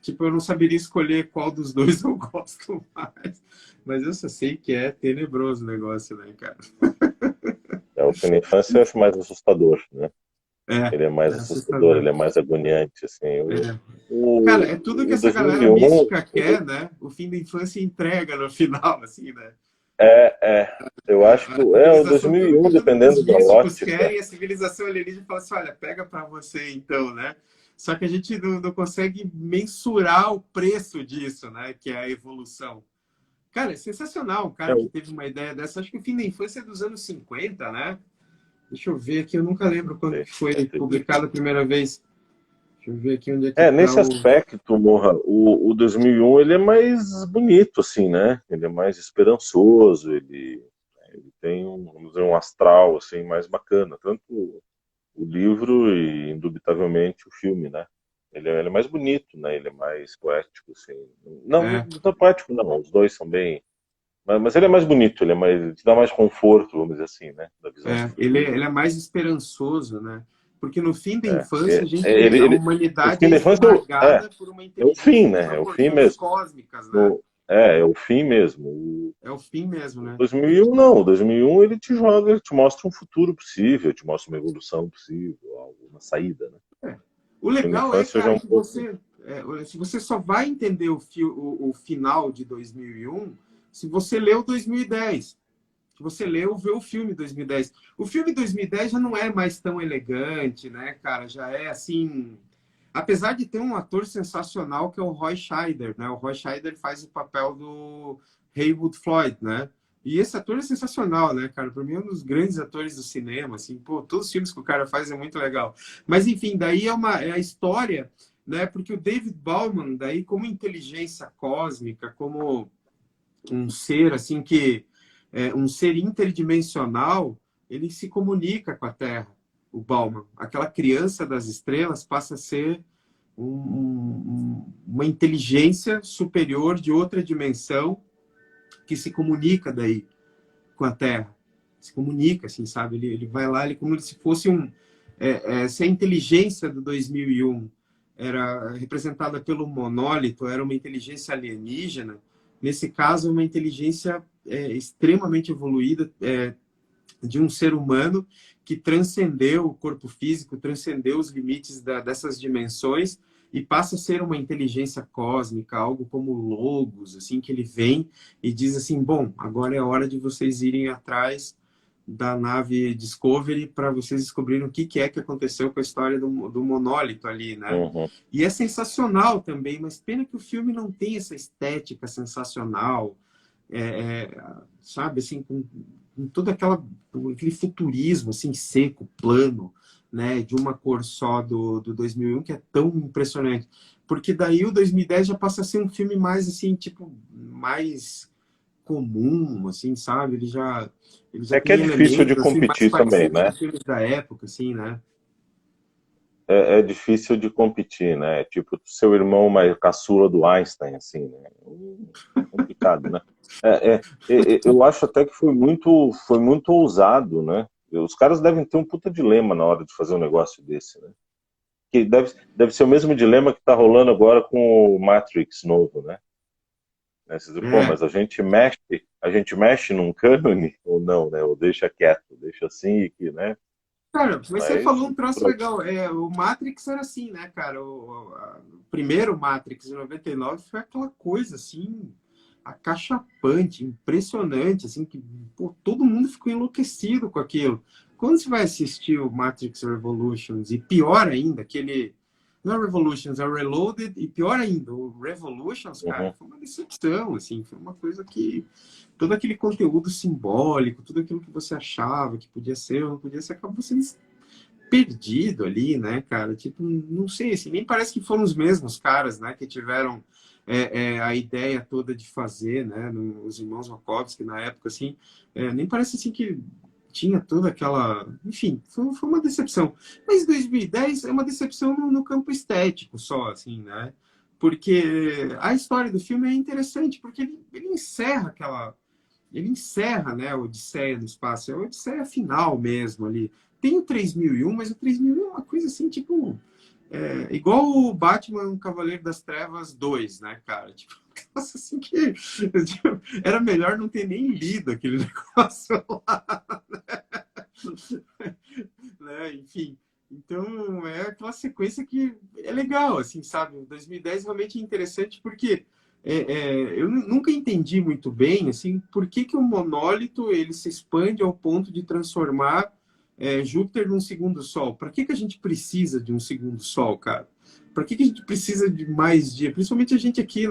Tipo, eu não saberia escolher qual dos dois eu gosto mais. Mas eu só sei que é tenebroso o negócio, né, cara? O fim da infância eu acho mais assustador, né? É, Ele é mais é assustador, assustador. ele é mais agoniante, assim. É. Cara, é tudo que O essa galera 2001, mística quer, né? O fim da infância entrega no final, assim, né? eu acho que A o civilização, tudo 2001, que os dependendo da místicos ótica, querem, a civilização alienígena fala assim, olha, pega para você então, né? Só que a gente não consegue mensurar o preço disso, né? Que é a evolução. Cara, é sensacional um é, cara que teve uma ideia dessa. Acho que o fim da infância é dos anos 50, né? Deixa eu ver aqui, eu nunca lembro quando que foi deve ter visto. publicado a primeira vez. Deixa eu ver aqui onde é que tá Nesse o... aspecto, Morra, o 2001 ele é mais bonito, assim, né? Ele é mais esperançoso, ele tem vamos dizer, um astral assim mais bacana, tanto o livro e indubitavelmente o filme, né? Ele é mais bonito, né? Ele é mais poético, assim. Não, É, não é poético, não. Os dois são bem, mas ele é mais bonito, ele te dá mais conforto, vamos dizer assim, né? Da visão do ele futuro. é mais esperançoso, né? Porque no fim da É, infância, a ele, o humanidade fim é da infância esmagada por uma é o fim, inteligência de né? É o fim proporções mesmo. cósmicas, né? No, é o fim mesmo. É o fim mesmo, O né? 2001 não, o 2001 ele te joga, ele te mostra um futuro possível, te mostra uma evolução possível, uma saída, né? É. O O fim da legal é, infância já é cara, um que pouco. se você só vai entender o final de 2001 se você leu 2010. Se você leu, vê o filme 2010. O filme 2010 já não é mais tão elegante, né, cara? Já é assim. Apesar de ter um ator sensacional que é o Roy Scheider, né? O Roy Scheider faz o papel do Haywood Floyd, né? E esse ator é sensacional, né, cara? Para mim é um dos grandes atores do cinema, assim, pô, todos os filmes que o cara faz é muito legal. Mas enfim, daí é a história, né? Porque o David Bowman, daí como inteligência cósmica, como um ser assim que um ser interdimensional, ele se comunica com a Terra. O Bauman, aquela criança das estrelas, passa a ser uma inteligência superior de outra dimensão que se comunica daí com a Terra. Se comunica, assim, sabe? Ele vai lá, ele como se fosse se a inteligência do 2001 era representada pelo monólito, era uma inteligência alienígena, nesse caso, uma inteligência extremamente evoluída de um ser humano que transcendeu o corpo físico, transcendeu os limites dessas dimensões e passa a ser uma inteligência cósmica, algo como Logos, assim, que ele vem e diz assim, bom, agora é a hora de vocês irem atrás da nave Discovery para vocês descobrirem o que é que aconteceu com a história do monólito ali, né? Uhum. E é sensacional também, mas pena que o filme não tem essa estética sensacional, sabe, assim, com todo aquele futurismo, assim, seco, plano, né, de uma cor só do 2001, que é tão impressionante. Porque daí o 2010 já passa a ser um filme mais, assim, tipo, mais comum, assim, sabe? Ele já É que é tem difícil de elementos, assim, mais competir também, parecidos né? com filmes da época, assim, né? É difícil de competir, né? Tipo, seu irmão mais caçula do Einstein, assim, né? Complicado, né? Eu acho até que foi muito ousado, né? Os caras devem ter um puta dilema na hora de fazer um negócio desse, né? Que deve ser o mesmo dilema que tá rolando agora com o Matrix novo, né? Você diz, pô, É, mas a gente mexe num cânone ou não, né? Ou deixa quieto, deixa assim e que, né? cara, mas você Mas falou um troço legal. O Matrix era assim, né, cara? O primeiro Matrix, em 99, foi aquela coisa, assim, acachapante, impressionante, assim, que pô, todo mundo ficou enlouquecido com aquilo. Quando você vai assistir o Matrix Revolutions, e pior ainda, aquele. Não é Revolutions, é o Reloaded, e pior ainda, o Revolutions, cara, uhum. foi uma decepção, assim, foi uma coisa que todo aquele conteúdo simbólico, tudo aquilo que você achava que podia ser ou não podia ser, acabou sendo perdido ali, né, cara? Tipo, não sei, assim, nem parece que foram os mesmos caras, né, que tiveram a ideia toda de fazer, né, os irmãos Wachowski na época, assim, nem parece assim que tinha toda aquela, enfim, foi uma decepção. Mas 2010 é uma decepção no campo estético só, assim, né? Porque a história do filme é interessante, porque ele encerra aquela ele encerra, né, a Odisseia no espaço, é a Odisseia final mesmo ali. Tem o 3001, mas o 3001 é uma coisa assim, tipo, igual o Batman Cavaleiro das Trevas 2, né, cara? Tipo, nossa, assim que tipo, era melhor não ter nem lido aquele negócio lá, né? Enfim. Então, é aquela sequência que é legal, assim, sabe? O 2010 realmente é interessante porque eu nunca entendi muito bem, assim, por que que o monólito ele se expande ao ponto de transformar Júpiter num segundo sol. Para que que a gente precisa de um segundo sol, cara? Para que que a gente precisa de mais dia? Principalmente a gente aqui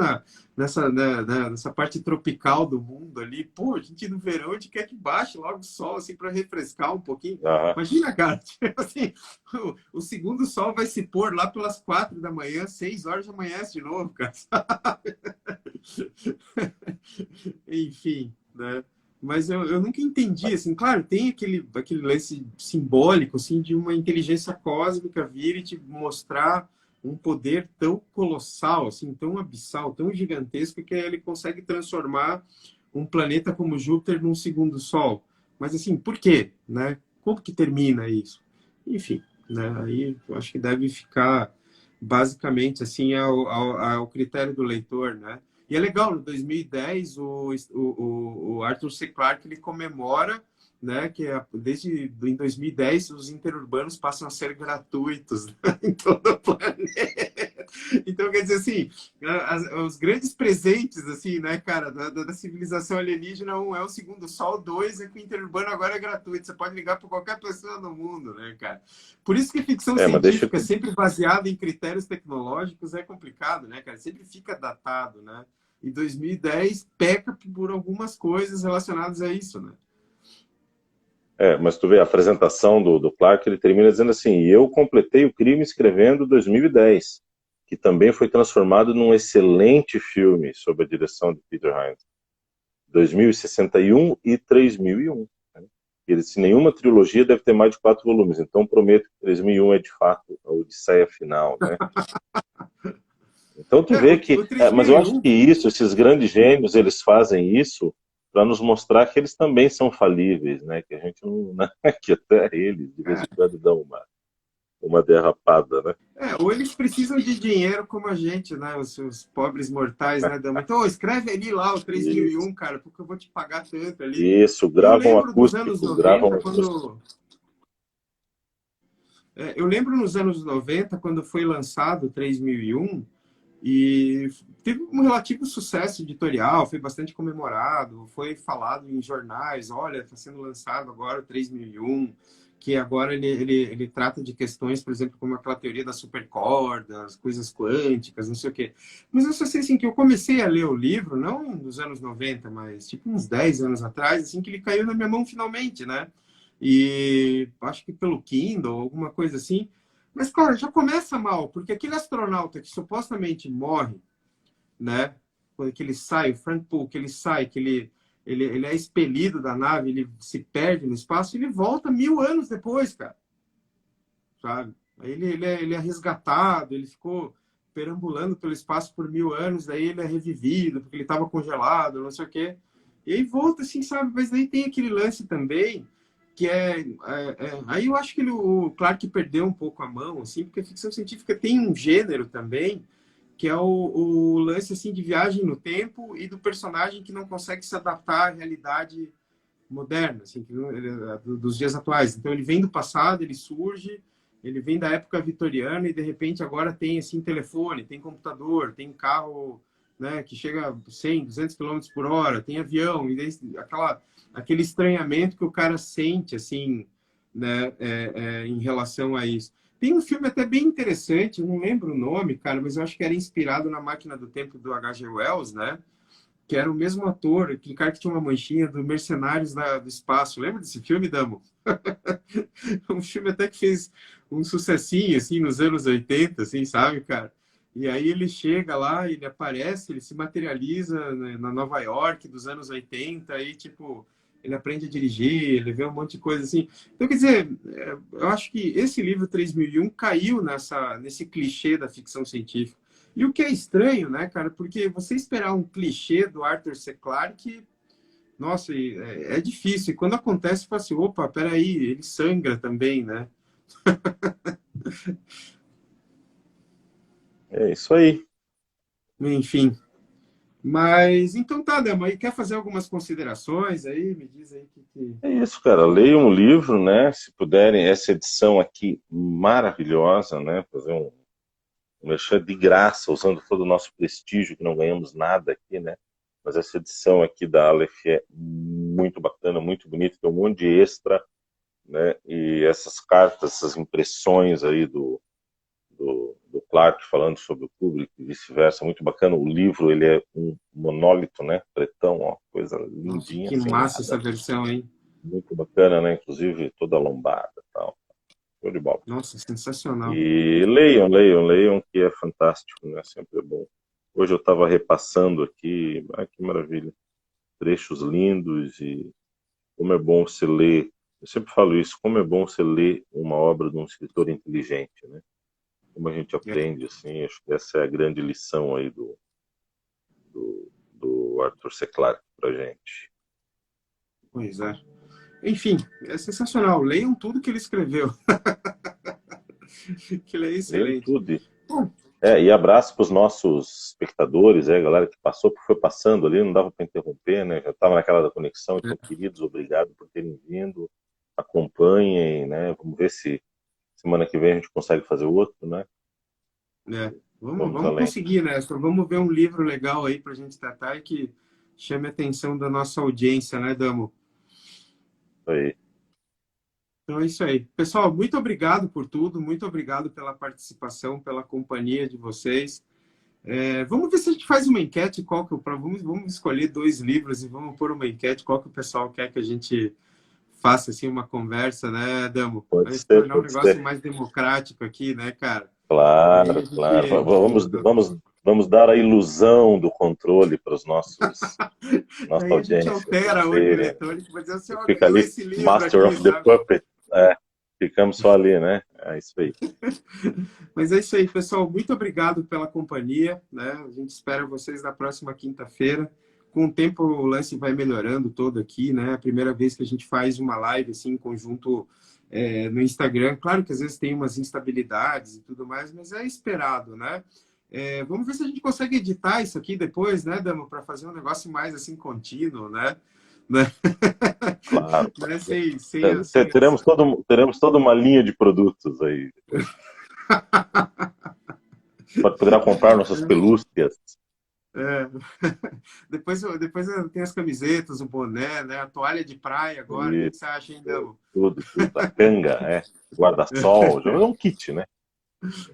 nessa parte tropical do mundo ali. Pô, a gente no verão, a gente quer que baixe logo o sol, assim, para refrescar um pouquinho. Aham. Imagina, cara, tipo assim, o segundo sol vai se pôr lá pelas 4 da manhã, 6 horas já amanhece de novo, cara. Enfim, né? Mas eu nunca entendi, assim, claro, tem aquele lance simbólico, assim, de uma inteligência cósmica vir e te mostrar um poder tão colossal, assim, tão abissal, tão gigantesco, que ele consegue transformar um planeta como Júpiter num segundo Sol. Mas, assim, por quê, né? Como que termina isso? Enfim, né? Aí eu acho que deve ficar basicamente, assim, ao critério do leitor, né? E é legal, no 2010, o Arthur C. Clarke ele comemora, né, que desde em 2010 os interurbanos passam a ser gratuitos, né, em todo o planeta. Então, quer dizer assim, os grandes presentes, assim, né, cara, da civilização alienígena, um é o segundo sol, dois é que o interurbano agora é gratuito. Você pode ligar para qualquer pessoa no mundo, né, cara? Por isso que ficção Mas deixa científica, eu... sempre baseada em critérios tecnológicos, é complicado, né, cara? Sempre fica datado, né? E 2010 peca por algumas coisas relacionadas a isso, né? Mas tu vê, a apresentação do Clark, ele termina dizendo assim, e eu completei o crime escrevendo 2010, que também foi transformado num excelente filme sob a direção de Peter Hines. 2061 e 3001. Né? Ele disse, nenhuma trilogia deve ter mais de 4 volumes, então prometo que 3001 é de fato a Odisseia final, né? Então tu vê que, O mas eu acho 3001, que isso, esses grandes gênios, eles fazem isso para nos mostrar que eles também são falíveis, né? Que a gente não, né? Que até eles de vez em quando dão uma derrapada, né? ou eles precisam de dinheiro como a gente, né? Os pobres mortais, né, Dama? Então, escreve ali lá o três mil e Isso, um, cara, porque eu vou te pagar tanto ali. isso, E eu gravam lembro dos anos acústico, gravam 90, acústico. eu lembro nos anos 90, quando foi lançado o 3001, e teve um relativo sucesso editorial, foi bastante comemorado, foi falado em jornais, olha, está sendo lançado agora o 3001, que agora ele trata de questões, por exemplo, como aquela teoria da supercorda, as coisas quânticas, não sei o quê. Mas eu só sei assim, que eu comecei a ler o livro, não nos anos 90, mas tipo uns 10 anos atrás, assim, que ele caiu na minha mão finalmente, né? E acho que pelo Kindle, alguma coisa assim. Mas, cara, já começa mal, porque aquele astronauta que supostamente morre, né? Quando que ele sai, o Frank Poole, que ele sai, que ele é expelido da nave, ele se perde no espaço, ele volta 1000 anos depois, cara. Sabe? Aí ele é resgatado, ele ficou perambulando pelo espaço por 1000 anos, daí ele é revivido, porque ele estava congelado, não sei o quê. E aí volta, assim, sabe? Mas daí tem aquele lance também, que aí eu acho que o Clarke perdeu um pouco a mão, assim, porque a ficção científica tem um gênero também, que é o lance, assim, de viagem no tempo e do personagem que não consegue se adaptar à realidade moderna, assim, dos dias atuais. Então, ele vem do passado, ele surge, ele vem da época vitoriana e, de repente, agora tem, assim, telefone, tem computador, tem carro, né, que chega a 100, 200 quilômetros por hora, tem avião, e daí, aquele estranhamento que o cara sente, assim, né, em relação a isso. Tem um filme até bem interessante, eu não lembro o nome, cara, mas eu acho que era inspirado na Máquina do Tempo do H.G. Wells, né? Que era o mesmo ator, aquele cara que tinha uma manchinha do Mercenários do Espaço. Lembra desse filme, Damo? Um filme até que fez um sucessinho, assim, nos anos 80, assim, sabe, cara? E aí ele chega lá, ele aparece, ele se materializa, né, na Nova York dos anos 80, aí, tipo, ele aprende a dirigir, ele vê um monte de coisa assim. Então, quer dizer, eu acho que esse livro 3001 caiu nesse clichê da ficção científica. E o que é estranho, né, cara? Porque você esperar um clichê do Arthur C. Clarke, nossa, é difícil. E quando acontece, você fala assim, opa, peraí, ele sangra também, né? É isso aí. Enfim. Mas, então tá, Dama, aí quer fazer algumas considerações aí? Me diz aí que... É isso, cara. Leiam um livro, né? Se puderem, essa edição aqui maravilhosa, né? Fazer um merchan de graça, usando todo o nosso prestígio, que não ganhamos nada aqui, né? Mas essa edição aqui da Aleph é muito bacana, muito bonita, tem um monte de extra, né? E essas cartas, essas impressões aí do Clarke falando sobre o Kubrick e vice-versa, muito bacana. O livro, ele é um monólito, né? Pretão, ó, coisa Nossa, lindinha, que sem massa essa nada. versão, hein? Muito bacana, né? Inclusive toda lombada e tal. Show de bola. Nossa, sensacional. E leiam, que é fantástico, né? Sempre é bom. Hoje eu estava repassando aqui, que maravilha. Trechos lindos e como é bom você ler. Eu sempre falo isso, como é bom você ler uma obra de um escritor inteligente, né? Como a gente aprende, assim, acho que essa é a grande lição aí do Arthur C. Clarke pra gente. Pois é. Enfim, é sensacional. Leiam tudo que ele escreveu. Que ele é Leiam excelente. tudo. Bom, E abraço para os nossos espectadores, galera que passou, foi passando ali, não dava para interromper, né? Já estava naquela da conexão, então, queridos, obrigado por terem vindo, acompanhem, né? Vamos ver se semana que vem a gente consegue fazer outro, né? vamos além. conseguir, né? Só vamos ver um livro legal aí para a gente tratar e que chame a atenção da nossa audiência, né, Damo? Isso aí. Então é isso aí. Pessoal, muito obrigado por tudo, muito obrigado pela participação, pela companhia de vocês. Vamos ver se a gente faz uma enquete, vamos escolher 2 livros e vamos pôr uma enquete, qual que o pessoal quer que a gente faça assim uma conversa, né, Damo? Pode Vai se ser, tornar um pode negócio ser. mais democrático aqui, né, cara? E aí a Claro, claro. gente, Vamos dar a ilusão do controle para os nossa daí a gente audiência. altera a ordem Terem, eletrônica, mas assim, ó, fica ganhou ali, esse livro Master aqui, of the sabe? Puppet. Ficamos só ali, né? É isso aí. Mas é isso aí, pessoal. Muito obrigado pela companhia, né? A gente espera vocês na próxima quinta-feira. Com o tempo, o lance vai melhorando todo aqui, né? A primeira vez que a gente faz uma live assim, em conjunto no Instagram. Claro que às vezes tem umas instabilidades e tudo mais, mas é esperado, né? Vamos ver se a gente consegue editar isso aqui depois, né, Damo? Para fazer um negócio mais assim contínuo, né? Claro. Né? Sem Teremos toda uma linha de produtos aí. Poderá comprar nossas pelúcias. É. Depois tem as camisetas, o boné, né? A toalha de praia agora. O que você acha, hein, Damo? Tudo. A canga, guarda-sol. Já é um kit, né?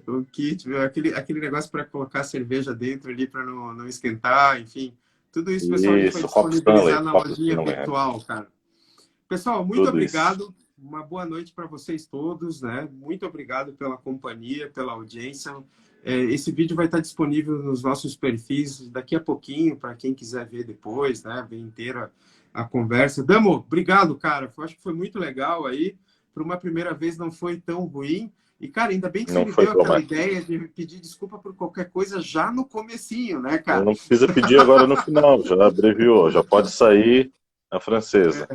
O kit, viu? Aquele negócio para colocar cerveja dentro ali para não esquentar, enfim. Tudo isso, pessoal, a gente vai Isso, Copo Stanley. disponibilizar na Copo lojinha Stanley, virtual, cara. Pessoal, muito tudo isso. obrigado. Uma boa noite para vocês todos, né? Muito obrigado pela companhia, pela audiência. Esse vídeo vai estar disponível nos nossos perfis daqui a pouquinho, para quem quiser ver depois, né? Ver inteira a conversa. Damo, obrigado, cara. Acho que foi muito legal aí. Por uma primeira vez não foi tão ruim. E, cara, ainda bem que você Não me foi deu aquela traumático. ideia de pedir desculpa por qualquer coisa já no comecinho, né, Eu cara? não precisa pedir agora no final, já abreviou, já pode sair a francesa.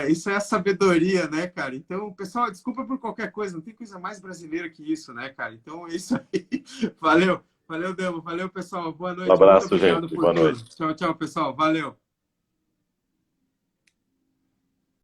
Isso é a sabedoria, né, cara? Então, pessoal, desculpa por qualquer coisa, não tem coisa mais brasileira que isso, né, cara? Então é isso aí. Valeu, valeu, Demo, valeu, pessoal. Boa Um noite, muito abraço, obrigado gente. por Boa tudo. noite. Tchau, tchau, pessoal. Valeu.